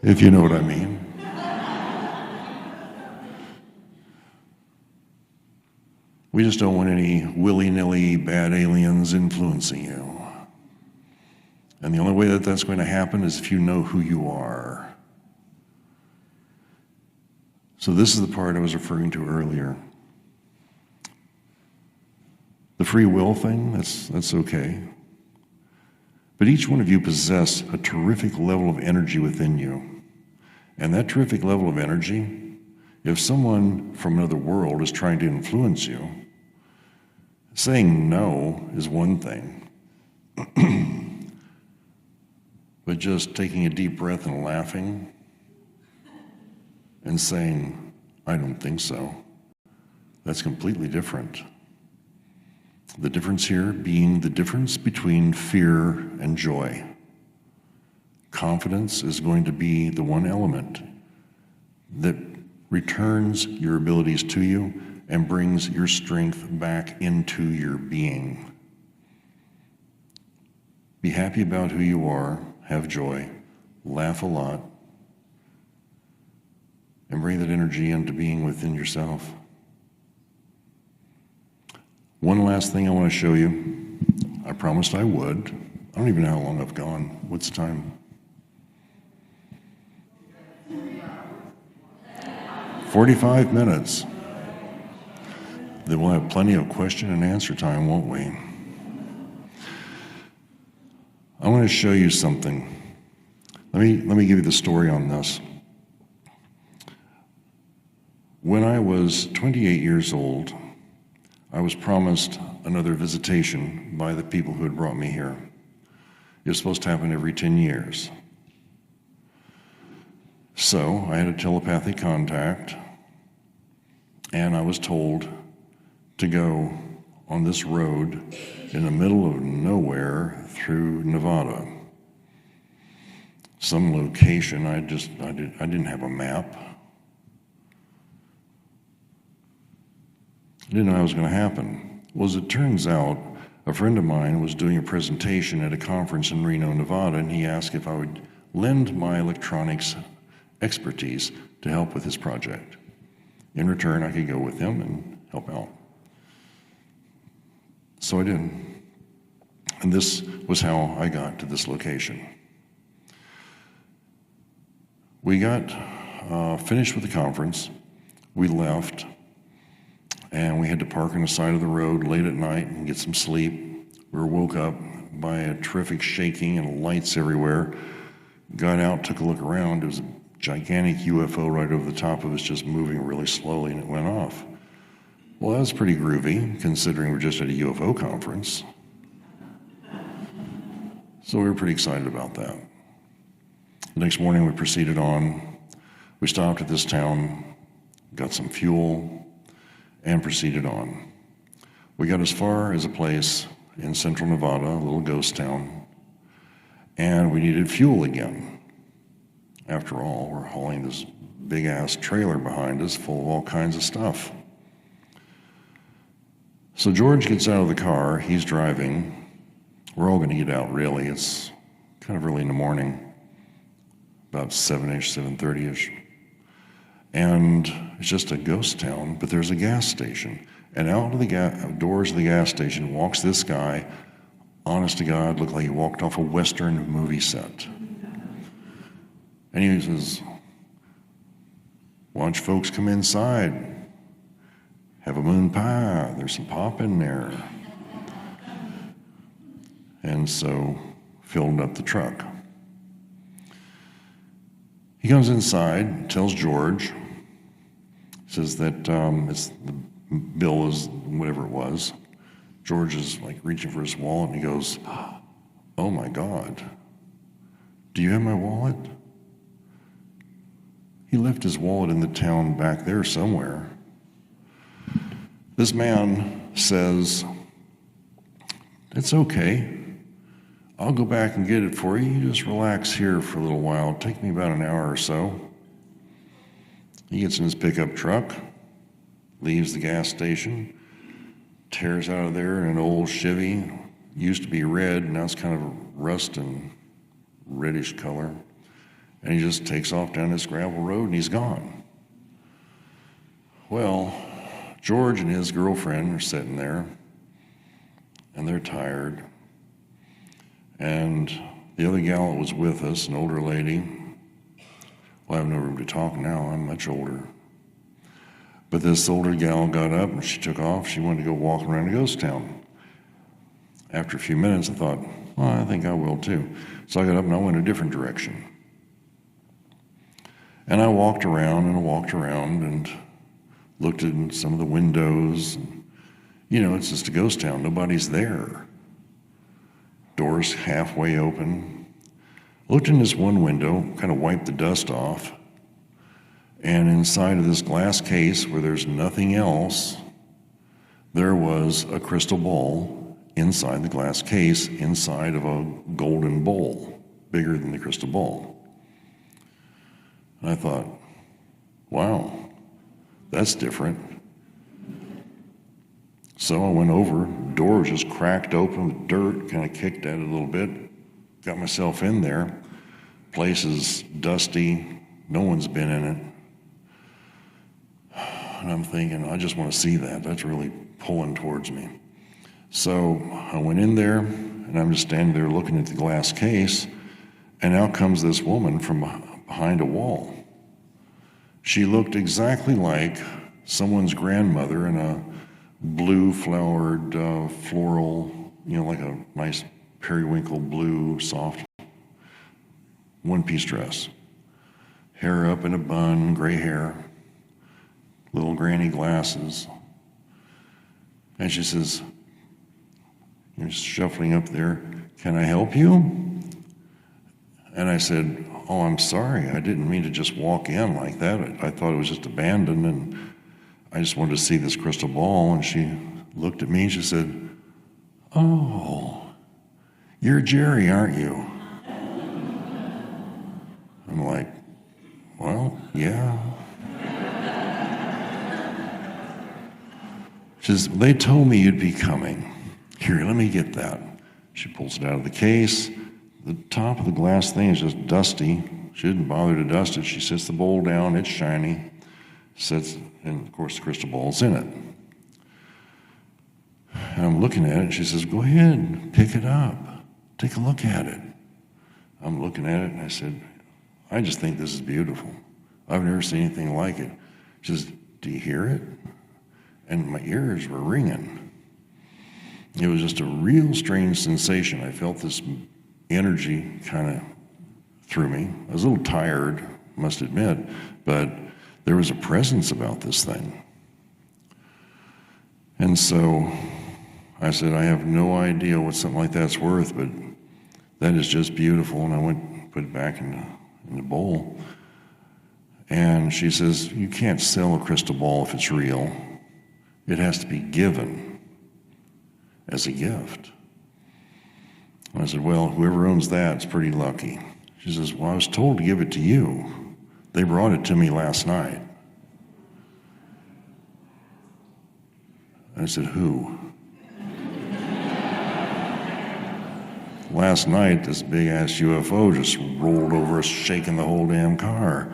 If you know what I mean. We just don't want any willy-nilly bad aliens influencing you. And the only way that that's going to happen is if you know who you are. So this is the part I was referring to earlier. The free will thing, that's okay. But each one of you possess a terrific level of energy within you. And that terrific level of energy, if someone from another world is trying to influence you, saying no is one thing. But just taking a deep breath and laughing and saying, I don't think so, that's completely different. The difference here being the difference between fear and joy. Confidence is going to be the one element that returns your abilities to you and brings your strength back into your being. Be happy about who you are, have joy, laugh a lot, and bring that energy into being within yourself. One last thing I want to show you. I promised I would. I don't even know how long I've gone. What's the time? 45 minutes. Then we'll have plenty of question and answer time, won't we? I want to show you something. Let me give you the story on this. When I was 28 years old, I was promised another visitation by the people who had brought me here. It was supposed to happen every 10 years. So I had a telepathic contact, and I was told to go on this road in the middle of nowhere through Nevada. Some location, I didn't have a map. I didn't know how it was going to happen. Well, as it turns out, a friend of mine was doing a presentation at a conference in Reno, Nevada, and he asked if I would lend my electronics expertise to help with his project. In return, I could go with him and help out. So I did. And this was how I got to this location. We got finished with the conference. We left, and we had to park on the side of the road late at night and get some sleep. We were woke up by a terrific shaking and lights everywhere. Got out, took a look around. It was a gigantic UFO right over the top of us, just moving really slowly, and it went off. Well, that was pretty groovy, considering we're just at a UFO conference. So we were pretty excited about that. The next morning, we proceeded on. We stopped at this town, got some fuel, and proceeded on. We got as far as a place in central Nevada, a little ghost town, and we needed fuel again. After all, we're hauling this big-ass trailer behind us full of all kinds of stuff. So George gets out of the car, he's driving. We're all gonna get out, really. It's kind of early in the morning, about 7-ish, 7:30-ish. And it's just a ghost town, but there's a gas station. And out of the doors of the gas station walks this guy, honest to God, looked like he walked off a Western movie set. And he says, "Why don't you folks come inside? Have a moon pie, there's some pop in there." And so filled up the truck. He comes inside, tells George, says that the bill is whatever it was. George is like reaching for his wallet, and he goes, "Oh my God, do you have my wallet?" He left his wallet in the town back there somewhere. This man says, "It's okay. I'll go back and get it for you. You just relax here for a little while. It'll take me about an hour or so." He gets in his pickup truck, leaves the gas station, tears out of there in an old Chevy. Used to be red, now it's kind of a rust and reddish color. And he just takes off down this gravel road and he's gone. Well, George and his girlfriend are sitting there and they're tired. And the other gal that was with us, an older lady, well, I have no room to talk now, I'm much older. But this older gal got up and she took off. She wanted to go walk around a ghost town. After a few minutes, I thought, well, I think I will too. So I got up and I went a different direction. And I walked around and looked at some of the windows. And, it's just a ghost town. Nobody's there. Doors halfway open. Looked in this one window, kind of wiped the dust off. And inside of this glass case where there's nothing else, there was a crystal ball inside the glass case, inside of a golden bowl, bigger than the crystal ball. And I thought, wow, that's different. So I went over, door was just cracked open with dirt, kind of kicked at it a little bit, got myself in there. Place is dusty, no one's been in it. And I'm thinking, I just want to see that. That's really pulling towards me. So I went in there, and I'm just standing there looking at the glass case, and out comes this woman from behind a wall. She looked exactly like someone's grandmother in a blue flowered floral, like a nice periwinkle blue, soft one-piece dress. Hair up in a bun, gray hair, little granny glasses. And she says, shuffling up there, "Can I help you?" And I said, "Oh, I'm sorry. I didn't mean to just walk in like that. I thought it was just abandoned, and I just wanted to see this crystal ball." And she looked at me and she said, "Oh, you're Jerry, aren't you?" I'm like, "Well, yeah." She says, "They told me you'd be coming. Here, let me get that." She pulls it out of the case. The top of the glass thing is just dusty. She didn't bother to dust it. She sets the bowl down, it's shiny. And of course the crystal ball's in it. And I'm looking at it, she says, "Go ahead, pick it up. Take a look at it." I'm looking at it and I said, "I just think this is beautiful. I've never seen anything like it." She says, "Do you hear it?" And my ears were ringing. It was just a real strange sensation. I felt this energy kind of through me. I was a little tired, must admit, but there was a presence about this thing. And so I said, "I have no idea what something like that's worth, but that is just beautiful." And I went and put it back in the bowl. And she says, "You can't sell a crystal ball if it's real. It has to be given as a gift." And I said, "Well, whoever owns that is pretty lucky." She says, "Well, I was told to give it to you. They brought it to me last night." I said, "Who?" "Last night, this big-ass UFO just rolled over us, shaking the whole damn car."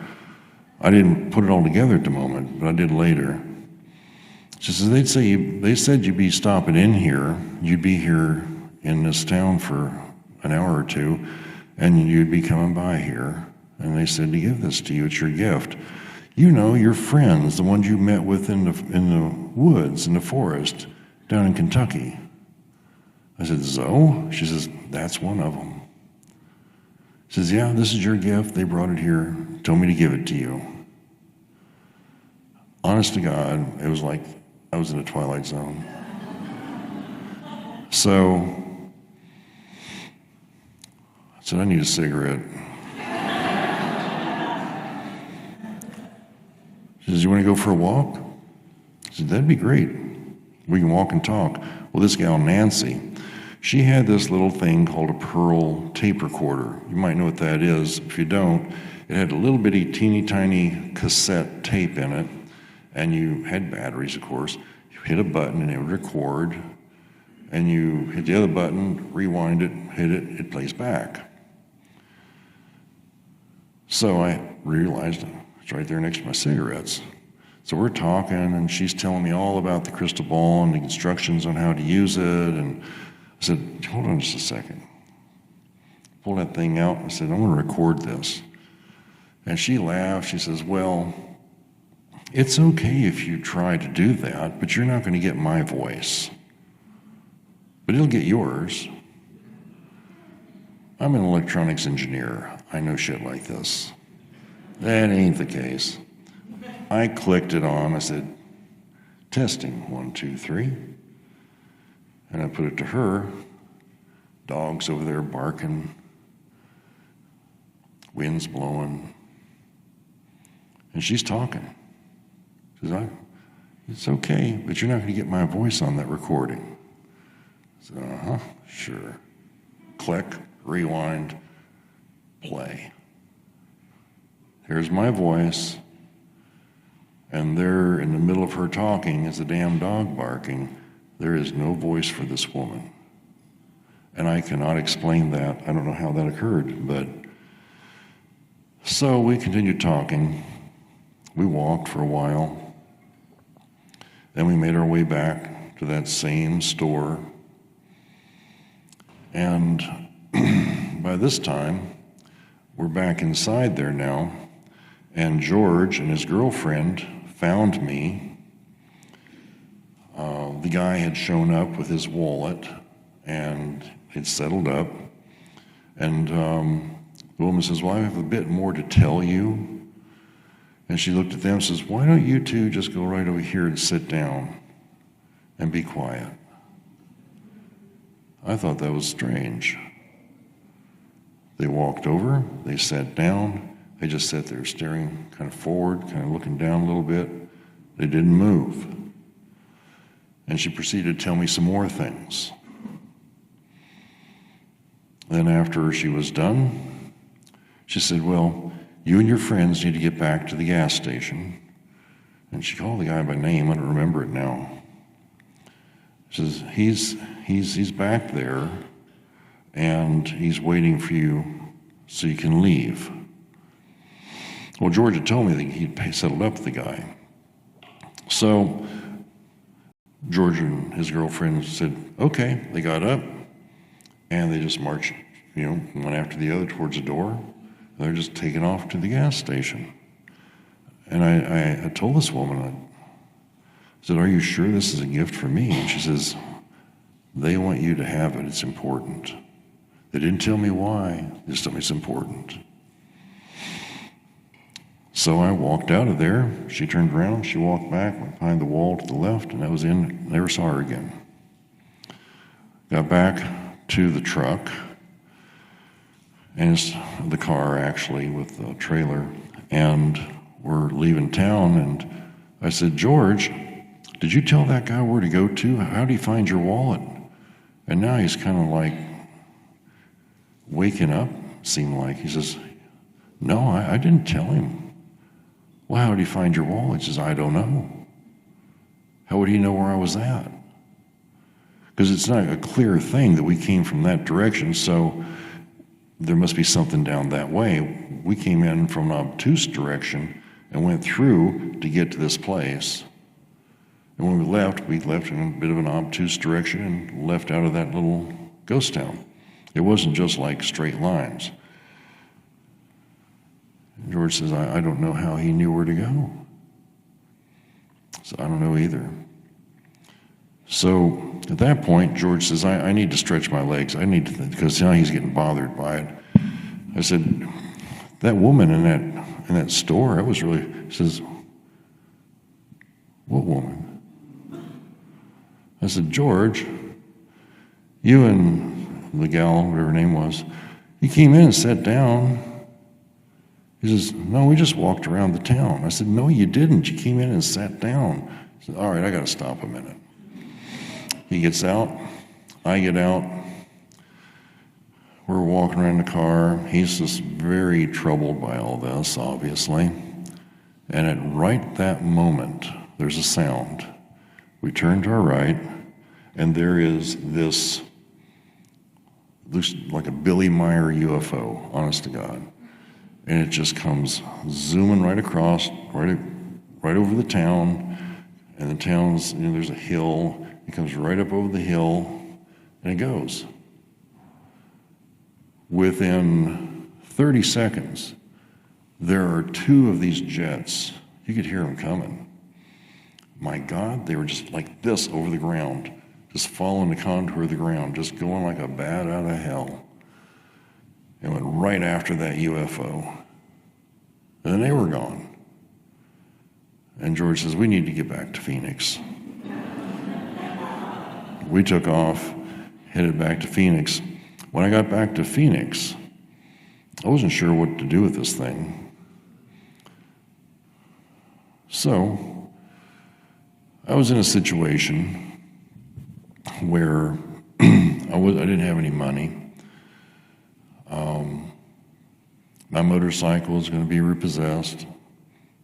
I didn't put it all together at the moment, but I did later. She says, they said you'd be stopping in here. You'd be here in this town for an hour or two, and you'd be coming by here. And they said to give this to you. It's your gift. Your friends, the ones you met with in the woods, in the forest, down in Kentucky. I said, "So?" She says, "That's one of them." Says, yeah, this is your gift. They brought it here, told me to give it to you. Honest to God, it was like I was in a twilight zone. So I said, I need a cigarette. She says, you want to go for a walk? I said, that'd be great. We can walk and talk. Well, this gal, Nancy, she had this little thing called a Pearl tape recorder. You might know what that is. If you don't, it had a little bitty, teeny tiny cassette tape in it, and you had batteries, of course. You hit a button and it would record, and you hit the other button, rewind it, hit it, it plays back. So I realized it's right there next to my cigarettes. So we're talking, and she's telling me all about the crystal ball and the instructions on how to use it, and I said, hold on just a second. Pull that thing out. I said, I want to record this. And she laughed. She says, well, it's okay if you try to do that, but you're not going to get my voice. But it'll get yours. I'm an electronics engineer. I know shit like this. That ain't the case. I clicked it on. I said, testing, 1, 2, 3. And I put it to her. Dogs over there barking. Wind's blowing. And she's talking. She says, it's okay, but you're not going to get my voice on that recording. I said, sure. Click, rewind, play. Here's my voice. And there, in the middle of her talking, is a damn dog barking. There is no voice for this woman. And I cannot explain that. I don't know how that occurred, but so we continued talking. We walked for a while. Then we made our way back to that same store. And by this time, we're back inside there now. And George and his girlfriend found me. The guy had shown up with his wallet, and it settled up. And the woman says, well, I have a bit more to tell you. And she looked at them and says, why don't you two just go right over here and sit down and be quiet? I thought that was strange. They walked over, they sat down, they just sat there staring kind of forward, kind of looking down a little bit. They didn't move. And she proceeded to tell me some more things. Then after she was done, she said, well, you and your friends need to get back to the gas station. And she called the guy by name, I don't remember it now. She says, he's back there, and he's waiting for you so you can leave. Well, George had told me that he'd settled up with the guy. So George and his girlfriend said, okay. They got up, and they just marched, one after the other towards the door. They're just taking off to the gas station. And I told this woman, I said, are you sure this is a gift for me? And she says, they want you to have it. It's important. They didn't tell me why. They just told me it's important. So I walked out of there. She turned around. She walked back, went behind the wall to the left, and I was in. Never saw her again. Got back to the truck, and it's the car, actually, with the trailer, and we're leaving town, and I said, George, did you tell that guy where to go to? How did he find your wallet? And now he's kind of like waking up, seemed like. He says, no, I didn't tell him. Well, how did he find your wallet? He says, I don't know. How would he know where I was at? Because it's not a clear thing that we came from that direction, so there must be something down that way. We came in from an obtuse direction and went through to get to this place. And when we left in a bit of an obtuse direction and left out of that little ghost town. It wasn't just like straight lines. George says, I don't know how he knew where to go. So I don't know either. So at that point, George says, I need to stretch my legs. I need to, because now he's getting bothered by it. I said, that woman in that store, that was really, he says, what woman? I said, George, you and the gal, whatever her name was, you came in and sat down. He says, no, we just walked around the town. I said, no, you didn't. You came in and sat down. He said, all right, I got to stop a minute. He gets out. I get out. We're walking around the car. He's just very troubled by all this, obviously. And at right that moment, there's a sound. We turn to our right, and there is this, looks like a Billy Meyer UFO, honest to God. And it just comes zooming right across, right over the town. And the town's, there's a hill. It comes right up over the hill, and it goes. Within 30 seconds, there are two of these jets. You could hear them coming. My God, they were just like this over the ground, just following the contour of the ground, just going like a bat out of hell. And went right after that UFO. And then they were gone. And George says, we need to get back to Phoenix. We took off, headed back to Phoenix. When I got back to Phoenix, I wasn't sure what to do with this thing. So, I was in a situation where I didn't have any money. My motorcycle was going to be repossessed.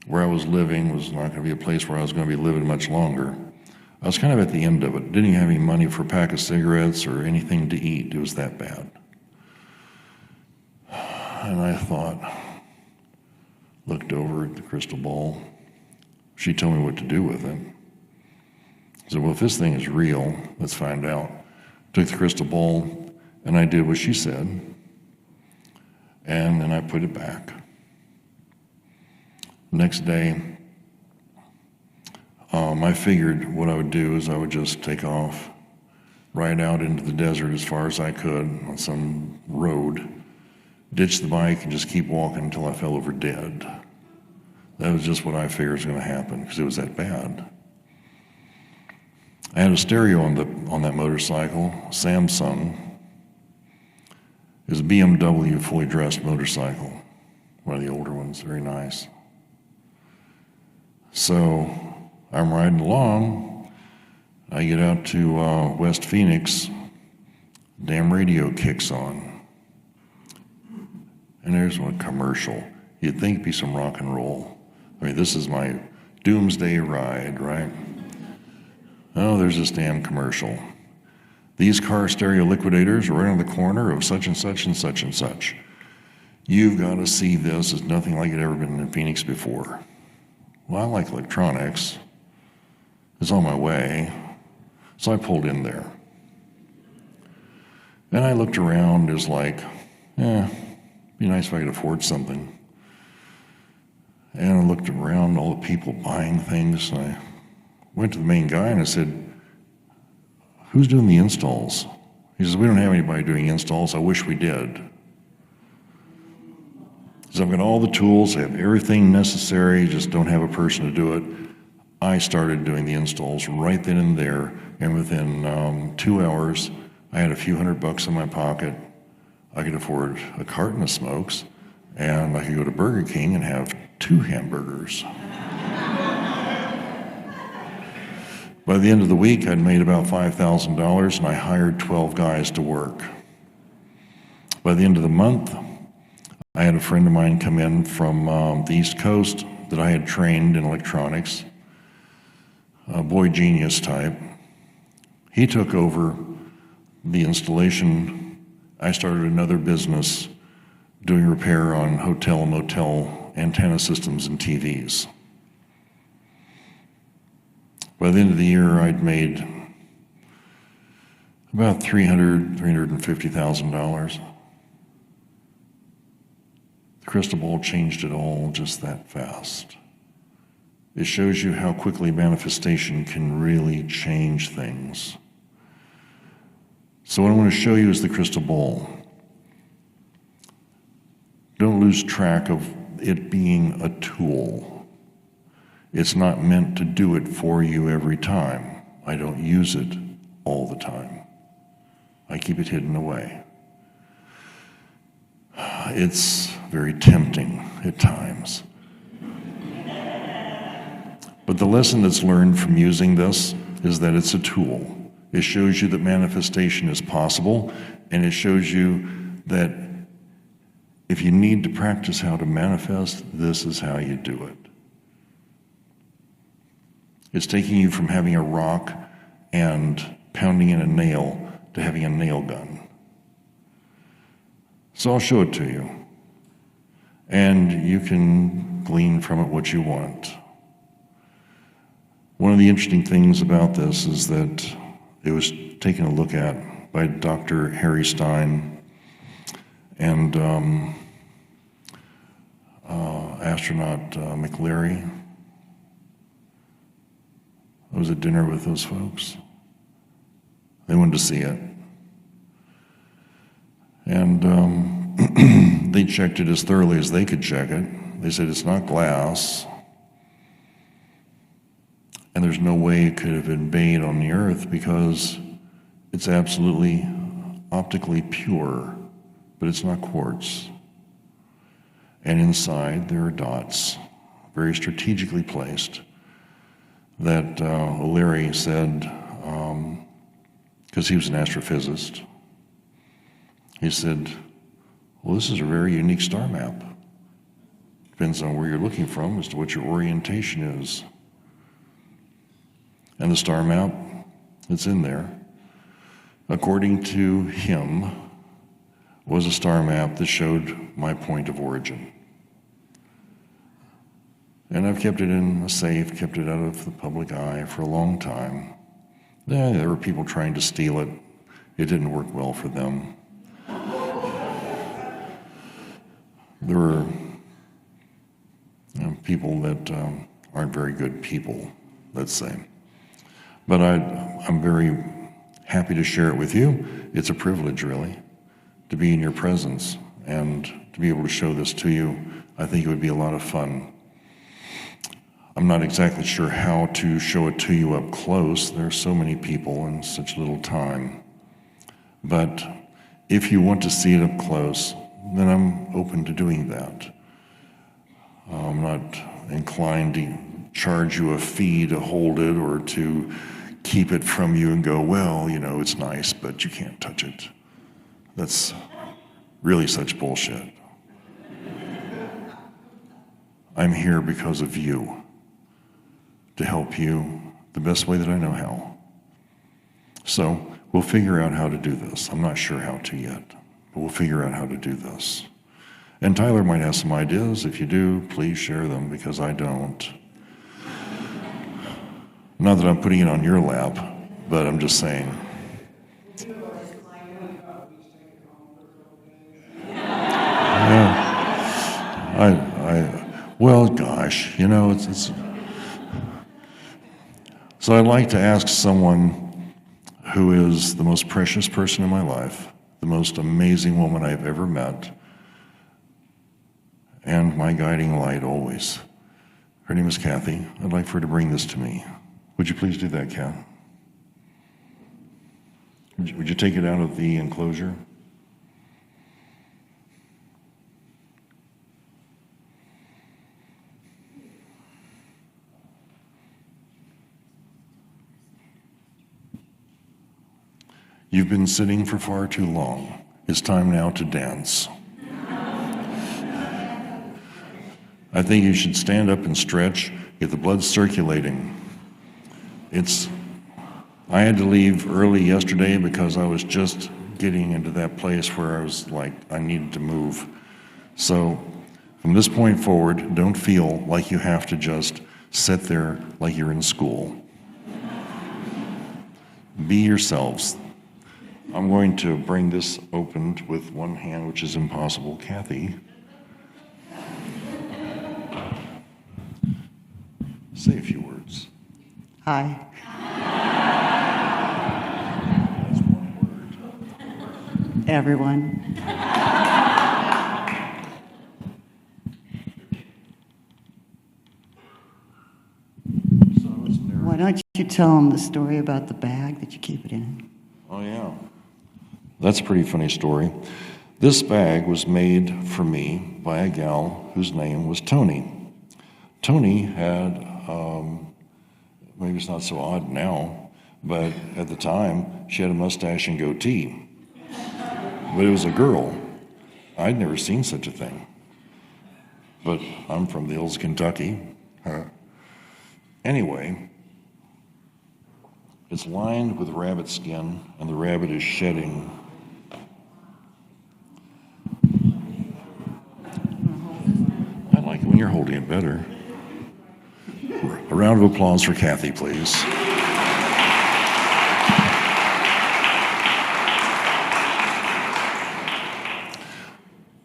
Where I was living was not going to be a place where I was going to be living much longer. I was kind of at the end of it. Didn't even have any money for a pack of cigarettes or anything to eat. It was that bad. And I thought, looked over at the crystal ball. She told me what to do with it. I said, well, if this thing is real, let's find out. Took the crystal ball, and I did what she said. And then I put it back. Next day, I figured what I would do is I would just take off, ride out into the desert as far as I could on some road, ditch the bike, and just keep walking until I fell over dead. That was just what I figured was going to happen because it was that bad. I had a stereo on that motorcycle, Samsung. It was a BMW fully dressed motorcycle, one of the older ones, very nice. So I'm riding along. I get out to West Phoenix. Damn radio kicks on. And there's one commercial. You'd think it'd be some rock and roll. I mean, this is my doomsday ride, right? Oh, there's this damn commercial. These car stereo liquidators are right on the corner of such and such and such and such. You've got to see this. It's nothing like it ever been in Phoenix before. Well, I like electronics. It's on my way. So I pulled in there. And I looked around as like, be nice if I could afford something. And I looked around, all the people buying things, and I went to the main guy and I said, who's doing the installs? He says, we don't have anybody doing installs. I wish we did. He says, I've got all the tools, I have everything necessary, just don't have a person to do it. I started doing the installs right then and there, and within 2 hours, I had a few $100 in my pocket. I could afford a carton of smokes, and I could go to Burger King and have 2 hamburgers. By the end of the week, I'd made about $5,000, and I hired 12 guys to work. By the end of the month, I had a friend of mine come in from the East Coast that I had trained in electronics, a boy genius type. He took over the installation. I started another business doing repair on hotel and motel antenna systems and TVs. By the end of the year, I'd made about $350,000. The crystal ball changed it all just that fast. It shows you how quickly manifestation can really change things. So what I want to show you is the crystal ball. lose track of it being a tool. It's not meant to do it for you every time. I don't use it all the time. I keep it hidden away. It's very tempting at times. But the lesson that's learned from using this is that it's a tool. It shows you that manifestation is possible, and it shows you that if you need to practice how to manifest, this is how you do it. It's taking you from having a rock and pounding in a nail to having a nail gun. So I'll show it to you, and you can glean from it what you want. One of the interesting things about this is that it was taken a look at by Dr. Harry Stein and astronaut McLeary. I was at dinner with those folks. They wanted to see it. And they checked it as thoroughly as they could check it. They said it's not glass, and there's no way it could have been made on the Earth because it's absolutely optically pure, but it's not quartz. And inside there are dots, very strategically placed, that O'Leary said, because he was an astrophysicist, he said, well, this is a very unique star map. Depends on where you're looking from as to what your orientation is. And the star map that's in there, according to him, was a star map that showed my point of origin. And I've kept it in a safe, kept it out of the public eye for a long time. Yeah, there were people trying to steal it. It didn't work well for them. There were people that aren't very good people, let's say. But I'm very happy to share it with you. It's a privilege, really, to be in your presence and to be able to show this to you. I think it would be a lot of fun. I'm not exactly sure how to show it to you up close. There are so many people in such little time. But if you want to see it up close, then I'm open to doing that. I'm not inclined to charge you a fee to hold it or to keep it from you and go, well, you know, it's nice, but you can't touch it. That's really such bullshit. I'm here because of you, to help you the best way that I know how. So we'll figure out how to do this. I'm not sure how to yet, but we'll figure out how to do this. And Tyler might have some ideas. If you do, please share them, because I don't. Not that I'm putting it on your lap, but I'm just saying. Yeah. Well, gosh, you know, it's. So I'd like to ask someone who is the most precious person in my life, the most amazing woman I've ever met, and my guiding light always. Her name is Kathy. I'd like for her to bring this to me. Would you please do that, Kat? Would you take it out of the enclosure? You've been sitting for far too long. It's time now to dance. I think you should stand up and stretch, get the blood circulating. I had to leave early yesterday because I was just getting into that place where I was like, I needed to move. So from this point forward, don't feel like you have to just sit there like you're in school. Be yourselves. I'm going to bring this opened with one hand, which is impossible. Kathy, say a few words. Hi. That's one word. Everyone. You tell them the story about the bag that you keep it in. Oh, yeah. That's a pretty funny story. This bag was made for me by a gal whose name was Tony. Tony had, maybe it's not so odd now, but at the time, she had a mustache and goatee. But it was a girl. I'd never seen such a thing. But I'm from the hills of Kentucky. Anyway, it's lined with rabbit skin, and the rabbit is shedding. I like it when you're holding it better. A round of applause for Kathy, please.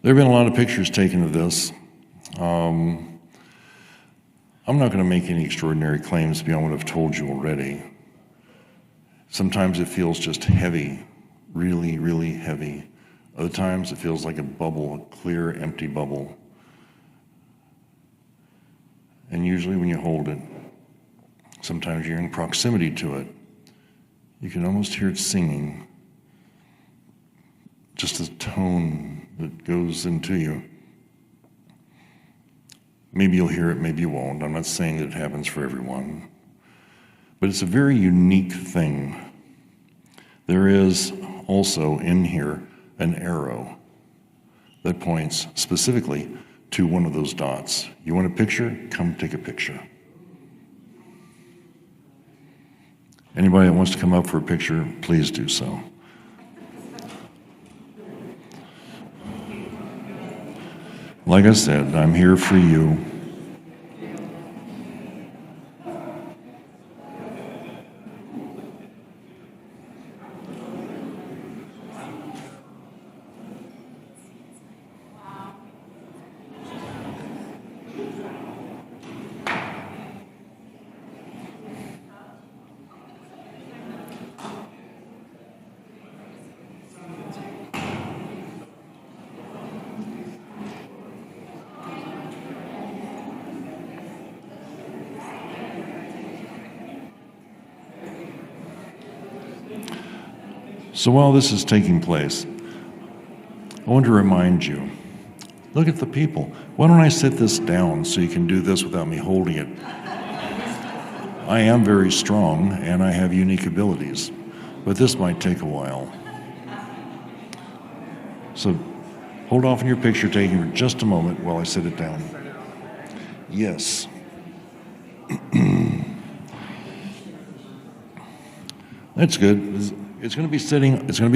There have been a lot of pictures taken of this. I'm not going to make any extraordinary claims beyond what I've told you already. Sometimes it feels just heavy, really, really heavy. Other times it feels like a bubble, a clear, empty bubble. And usually when you hold it, sometimes you're in proximity to it. You can almost hear it singing. Just the tone that goes into you. Maybe you'll hear it, maybe you won't. I'm not saying that it happens for everyone. But it's a very unique thing. There is also in here an arrow that points specifically to one of those dots. You want a picture? Come take a picture. Anybody that wants to come up for a picture, please do so. Like I said, I'm here for you. So while this is taking place, I want to remind you, look at the people. Why don't I sit this down so you can do this without me holding it? I am very strong and I have unique abilities, but this might take a while. So hold off on your picture taking for just a moment while I sit it down. Yes. That's good. It's going to be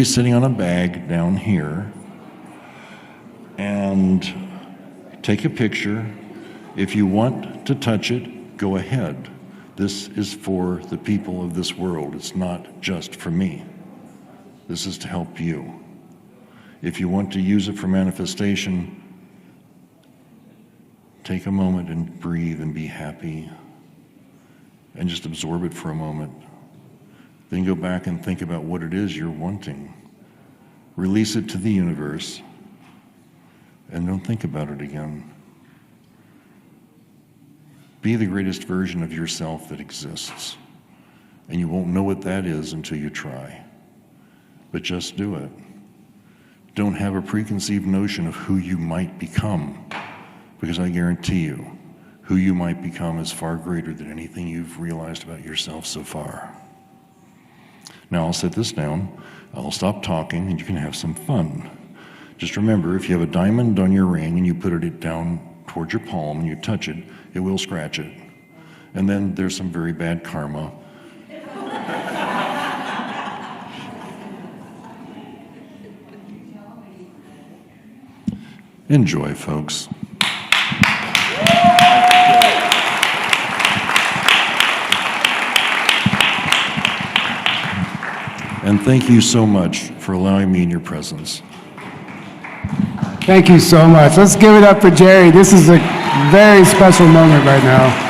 sitting on a bag down here. And take a picture. If you want to touch it, go ahead. This is for the people of this world. It's not just for me. This is to help you. If you want to use it for manifestation, take a moment and breathe and be happy and just absorb it for a moment. Then go back and think about what it is you're wanting. Release it to the universe and don't think about it again. Be the greatest version of yourself that exists. And you won't know what that is until you try. But just do it. Don't have a preconceived notion of who you might become, because I guarantee you, who you might become is far greater than anything you've realized about yourself so far. Now I'll set this down, I'll stop talking, and you can have some fun. Just remember, if you have a diamond on your ring and you put it down towards your palm and you touch it, it will scratch it. And then there's some very bad karma. Enjoy, folks. And thank you so much for allowing me in your presence. Thank you so much. Let's give it up for Jerry. This is a very special moment right now.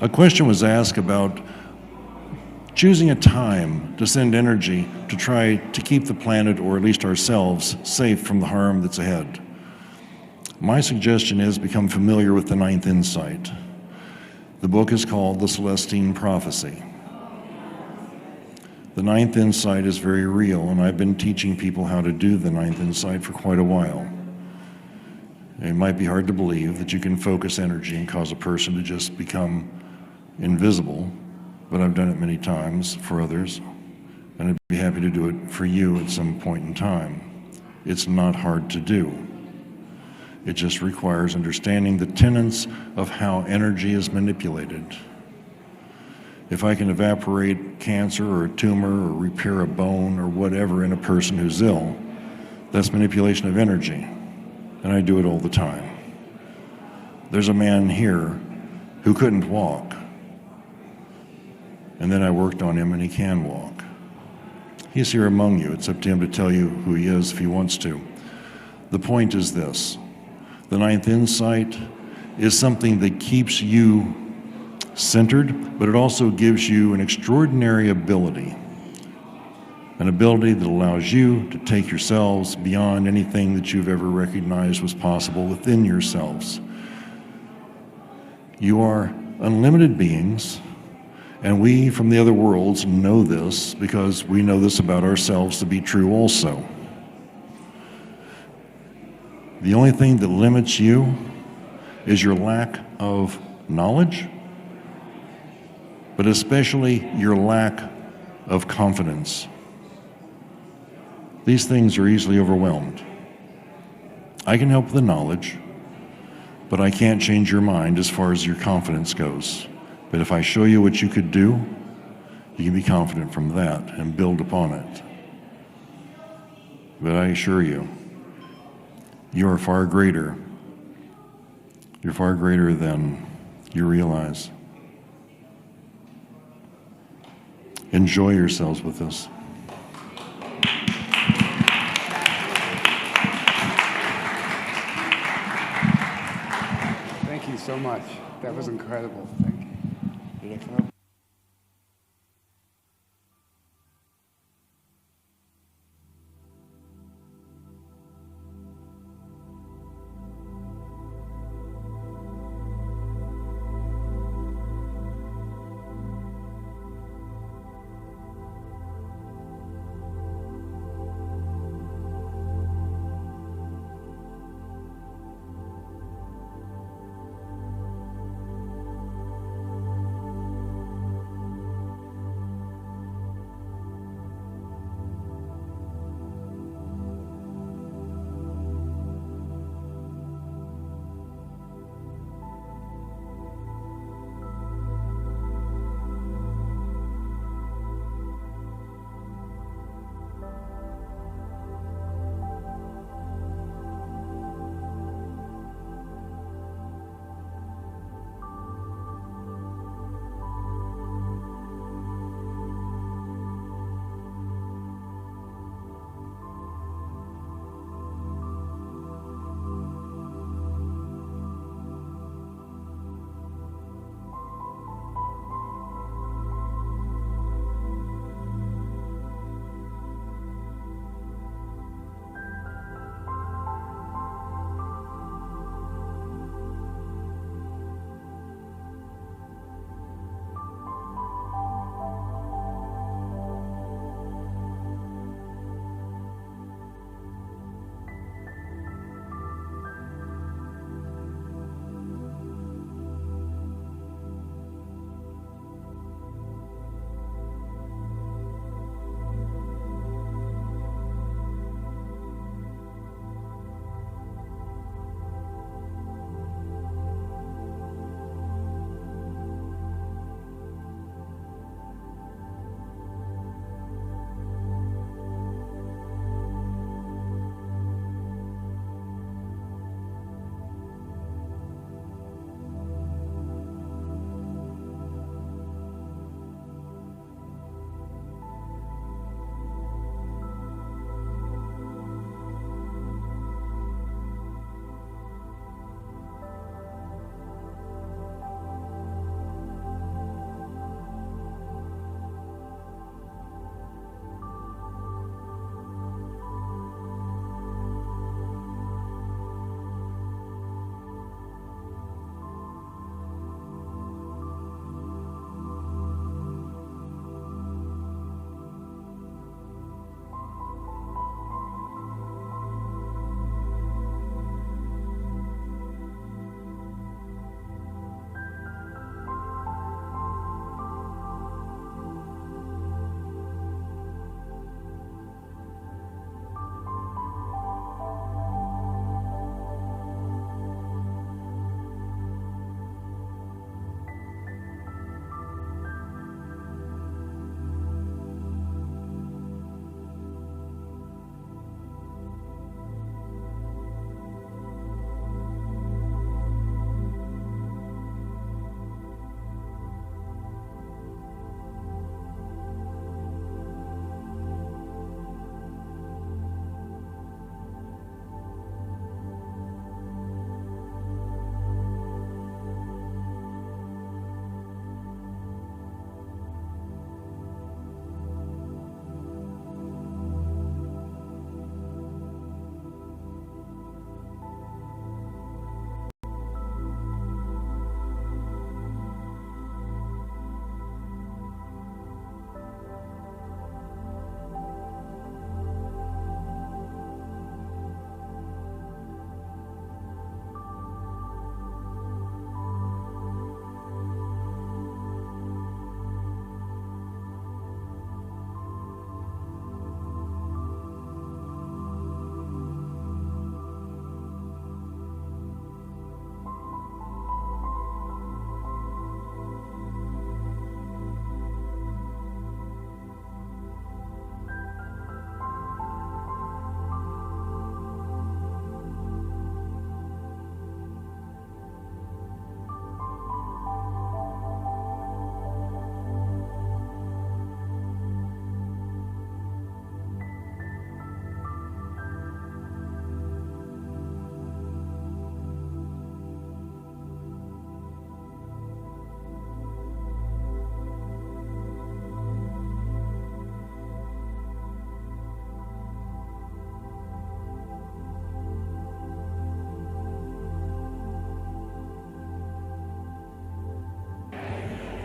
A question was asked about choosing a time to send energy to try to keep the planet, or at least ourselves, safe from the harm that's ahead. My suggestion is become familiar with the ninth insight. The book is called The Celestine Prophecy. The ninth insight is very real, and I've been teaching people how to do the ninth insight for quite a while. It might be hard to believe that you can focus energy and cause a person to just become invisible, but I've done it many times for others, and I'd be happy to do it for you at some point in time. It's not hard to do. It just requires understanding the tenets of how energy is manipulated. If I can evaporate cancer or a tumor or repair a bone or whatever in a person who's ill, that's manipulation of energy, and I do it all the time. There's a man here who couldn't walk, and then I worked on him and he can walk. He's here among you. It's up to him to tell you who he is if he wants to. The point is this: the ninth insight is something that keeps you centered, but it also gives you an extraordinary ability, an ability that allows you to take yourselves beyond anything that you've ever recognized was possible within yourselves. You are unlimited beings, and we from the other worlds know this because we know this about ourselves to be true also. The only thing that limits you is your lack of knowledge, but especially your lack of confidence. These things are easily overwhelmed. I can help with the knowledge, but I can't change your mind as far as your confidence goes. But if I show you what you could do, you can be confident from that and build upon it. But I assure you, you are far greater. You're far greater than you realize. Enjoy yourselves with this. Thank you so much. That was incredible. Thank you. Did I come up?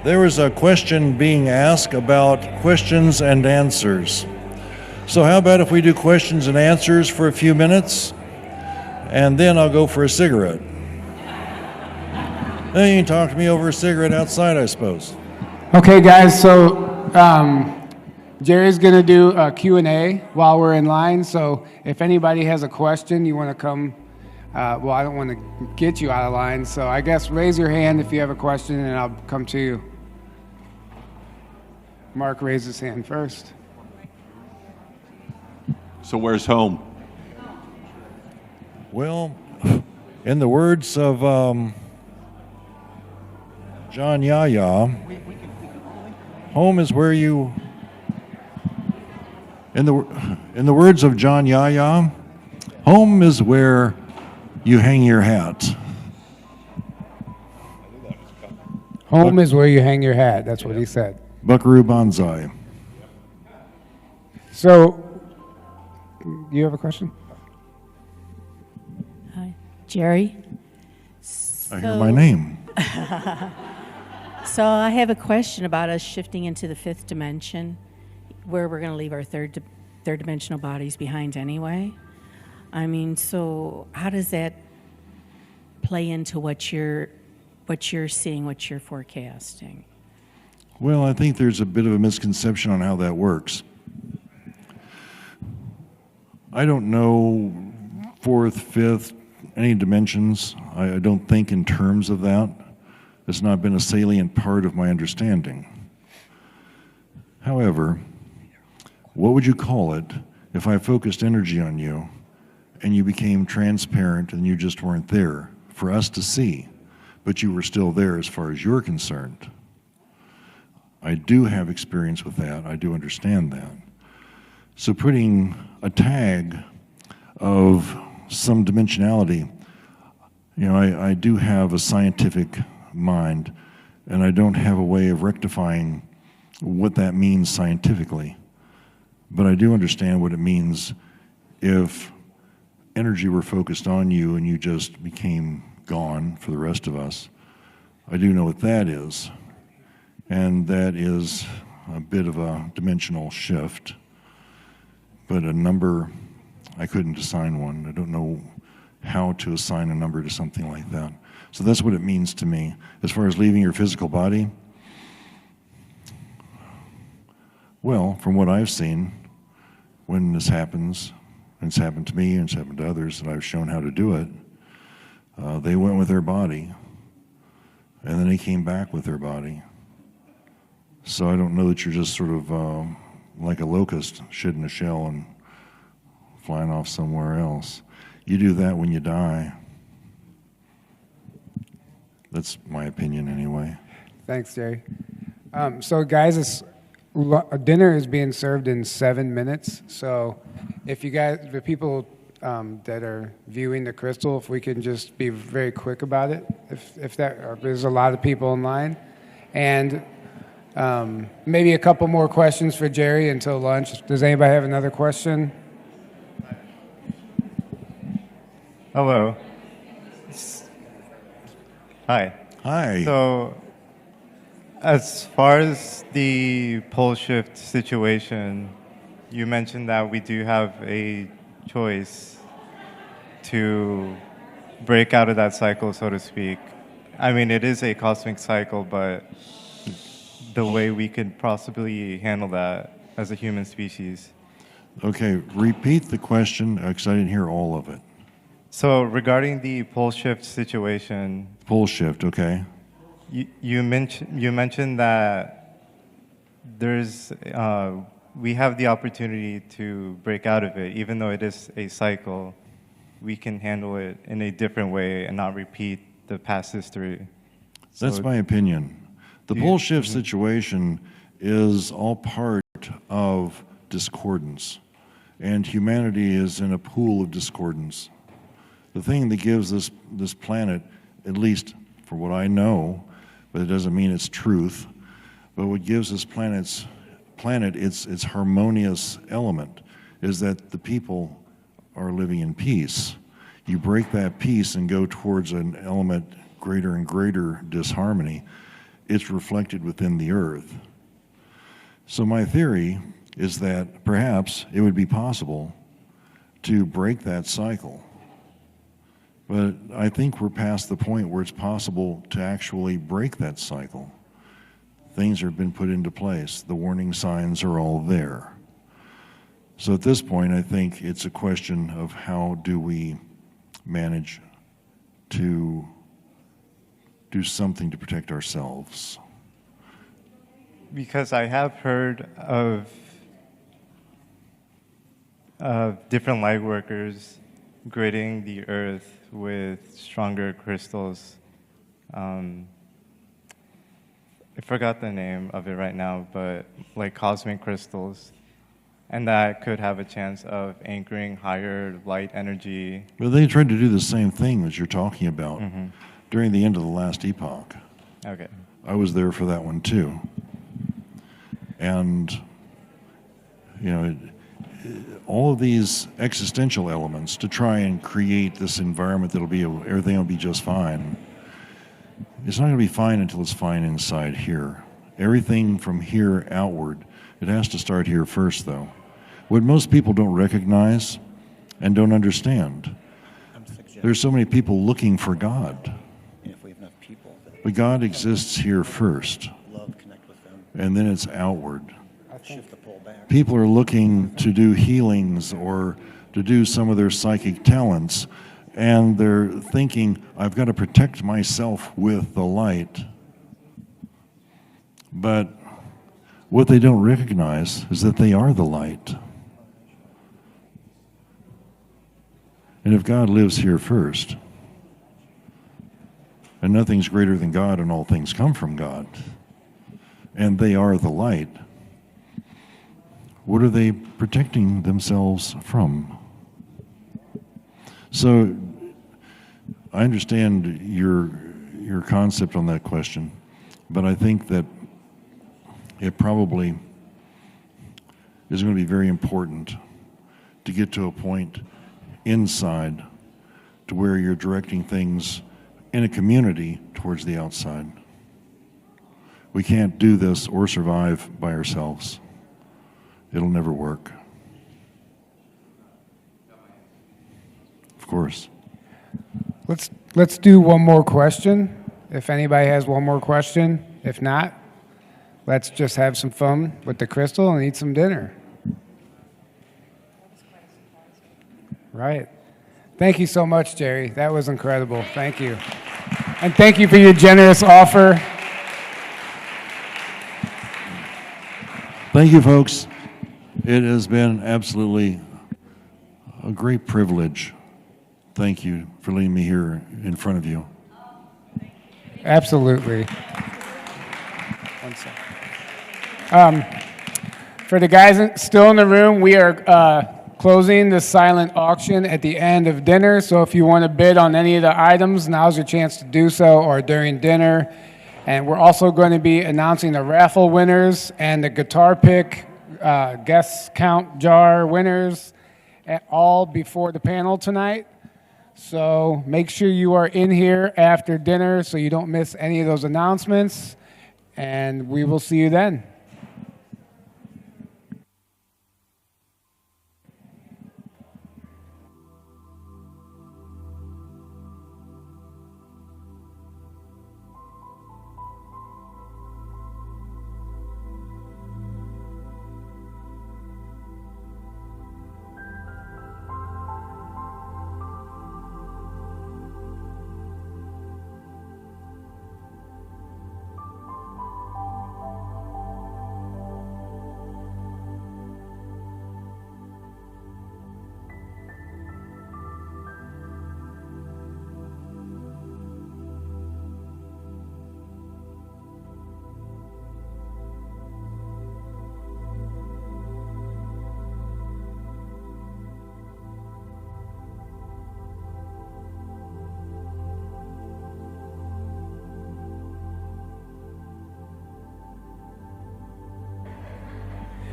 There was a question being asked about questions and answers. So how about if we do questions and answers for a few minutes, and then I'll go for a cigarette. Then you can talk to me over a cigarette outside, I suppose. Okay, guys, so Jerry's going to do a Q&A while we're in line, so if anybody has a question, you want to come, well, I don't want to get you out of line, so I guess raise your hand if you have a question, and I'll come to you. Mark raised his hand first. So where's home? Well, in the words of John Yahya, home is where you... In the words of John Yahya, home is where you hang your hat. Home is where you hang your hat. That's what he said. Buckaroo Banzai. So, you have a question? Hi, Jerry. I hear my name. So I have a question about us shifting into the fifth dimension, where we're going to leave our third dimensional bodies behind anyway. I mean, so how does that play into what you're seeing, what you're forecasting? Well, I think there's a bit of a misconception on how that works. I don't know fourth, fifth, any dimensions. I don't think in terms of that. It's not been a salient part of my understanding. However, what would you call it if I focused energy on you and you became transparent and you just weren't there for us to see, but you were still there as far as you're concerned? I do have experience with that. I do understand that. So putting a tag of some dimensionality, you know, I do have a scientific mind, and I don't have a way of rectifying what that means scientifically. But I do understand what it means if energy were focused on you and you just became gone for the rest of us. I do know what that is. And that is a bit of a dimensional shift. But a number, I couldn't assign one. I don't know how to assign a number to something like that. So that's what it means to me. As far as leaving your physical body, well, from what I've seen, when this happens, and it's happened to me and it's happened to others that I've shown how to do it, they went with their body, and then they came back with their body. So I don't know that you're just sort of like a locust shedding a shell and flying off somewhere else. You do that when you die. That's my opinion anyway. Thanks, Jerry. So, guys, dinner is being served in 7 minutes. So, if you guys, the people that are viewing the crystal, if we can just be very quick about it, if there's a lot of people in line, and maybe a couple more questions for Jerry until lunch. Does anybody have another question? Hello. Hi. Hi. So, as far as the pole shift situation, you mentioned that we do have a choice to break out of that cycle, so to speak. I mean, it is a cosmic cycle, but the way we could possibly handle that as a human species. Okay, repeat the question, because I didn't hear all of it. So regarding the pole shift situation, Pole shift, okay. you mentioned that there's we have the opportunity to break out of it, even though it is a cycle. We can handle it in a different way and not repeat the past history. That's my opinion. The pole shift situation is all part of discordance, and humanity is in a pool of discordance. The thing that gives this planet, at least for what I know, but it doesn't mean it's truth, but what gives this planet its harmonious element is that the people are living in peace. You break that peace and go towards an element greater and greater disharmony, it's reflected within the earth. So my theory is that perhaps it would be possible to break that cycle. But I think we're past the point where it's possible to actually break that cycle. Things have been put into place. The warning signs are all there. So at this point, I think it's a question of how do we manage to do something to protect ourselves. Because I have heard of different light workers gridding the earth with stronger crystals. I forgot the name of it right now, but like cosmic crystals. And that could have a chance of anchoring higher light energy. Well, they tried to do the same thing that you're talking about during the end of the last epoch. Okay. I was there for that one too. And, you know, all of these existential elements to try and create this environment that'll be, everything will be just fine. It's not going to be fine until it's fine inside here. Everything from here outward, it has to start here first, though. What most people don't recognize and don't understand, there's so many people looking for God. If we have enough people that But God exists here first, love, connect with them, and then it's outward. shift the pole back. People are looking to do healings or to do some of their psychic talents, and they're thinking, I've got to protect myself with the light. But what they don't recognize is that they are the light. And if God lives here first, and nothing's greater than God and all things come from God, and they are the light, what are they protecting themselves from? So I understand your concept on that question, but I think that it probably is going to be very important to get to a point inside to where you're directing things in a community towards the outside. We can't do this or survive by ourselves. It'll never work. Of course. Let's do one more question. If anybody has one more question. If not, let's just have some fun with the crystal and eat some dinner. Right. Thank you so much, Jerry. That was incredible. Thank you. And thank you for your generous offer. Thank you, folks. It has been absolutely a great privilege. Thank you for leaving me here in front of you. Absolutely. One second. For the guys still in the room, we are closing the silent auction at the end of dinner. So if you want to bid on any of the items, now's your chance to do so, or during dinner. And we're also going to be announcing the raffle winners and the guitar pick guest count jar winners all before the panel tonight. So make sure you are in here after dinner so you don't miss any of those announcements. And we will see you then.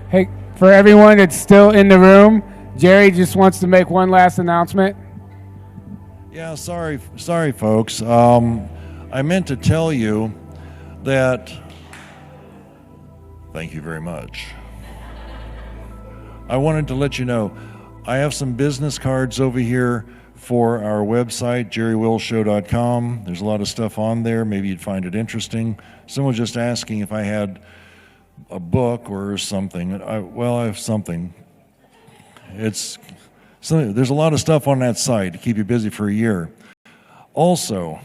Hey, for everyone that's still in the room, Jerry just wants to make one last announcement. Yeah, sorry, folks. I meant to tell you, that, thank you very much. I wanted to let you know, I have some business cards over here for our website, jerrywillshow.com. There's a lot of stuff on there. Maybe you'd find it interesting. Someone was just asking if I had a book or something. Well, I have something. There's a lot of stuff on that site to keep you busy for a year. Also,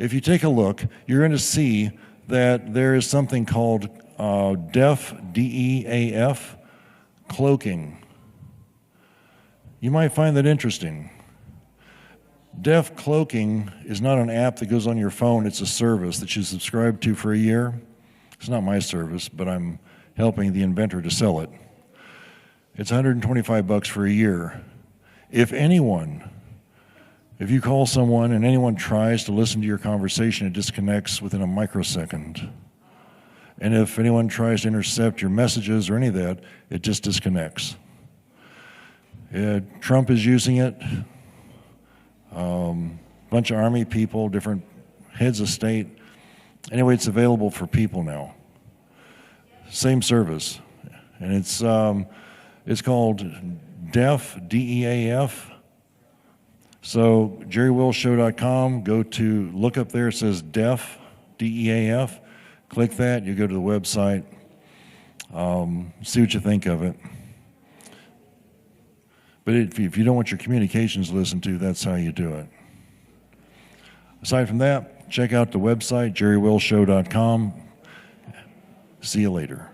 if you take a look, you're going to see that there is something called DEAF, D-E-A-F, cloaking. You might find that interesting. DEAF cloaking is not an app that goes on your phone. It's a service that you subscribe to for a year. It's not my service, but I'm helping the inventor to sell it. It's $125 for a year. If you call someone and anyone tries to listen to your conversation, it disconnects within a microsecond. And if anyone tries to intercept your messages or any of that, it just disconnects. Trump is using it. Bunch of army people, different heads of state. Anyway, it's available for people now. Same service. And it's called DEAF, D-E-A-F. So jerrywillshow.com, go to, look up there, it says DEAF, D-E-A-F. Click that, you go to the website, see what you think of it. But if you don't want your communications listened to, that's how you do it. Aside from that, check out the website, jerrywillshow.com. See you later.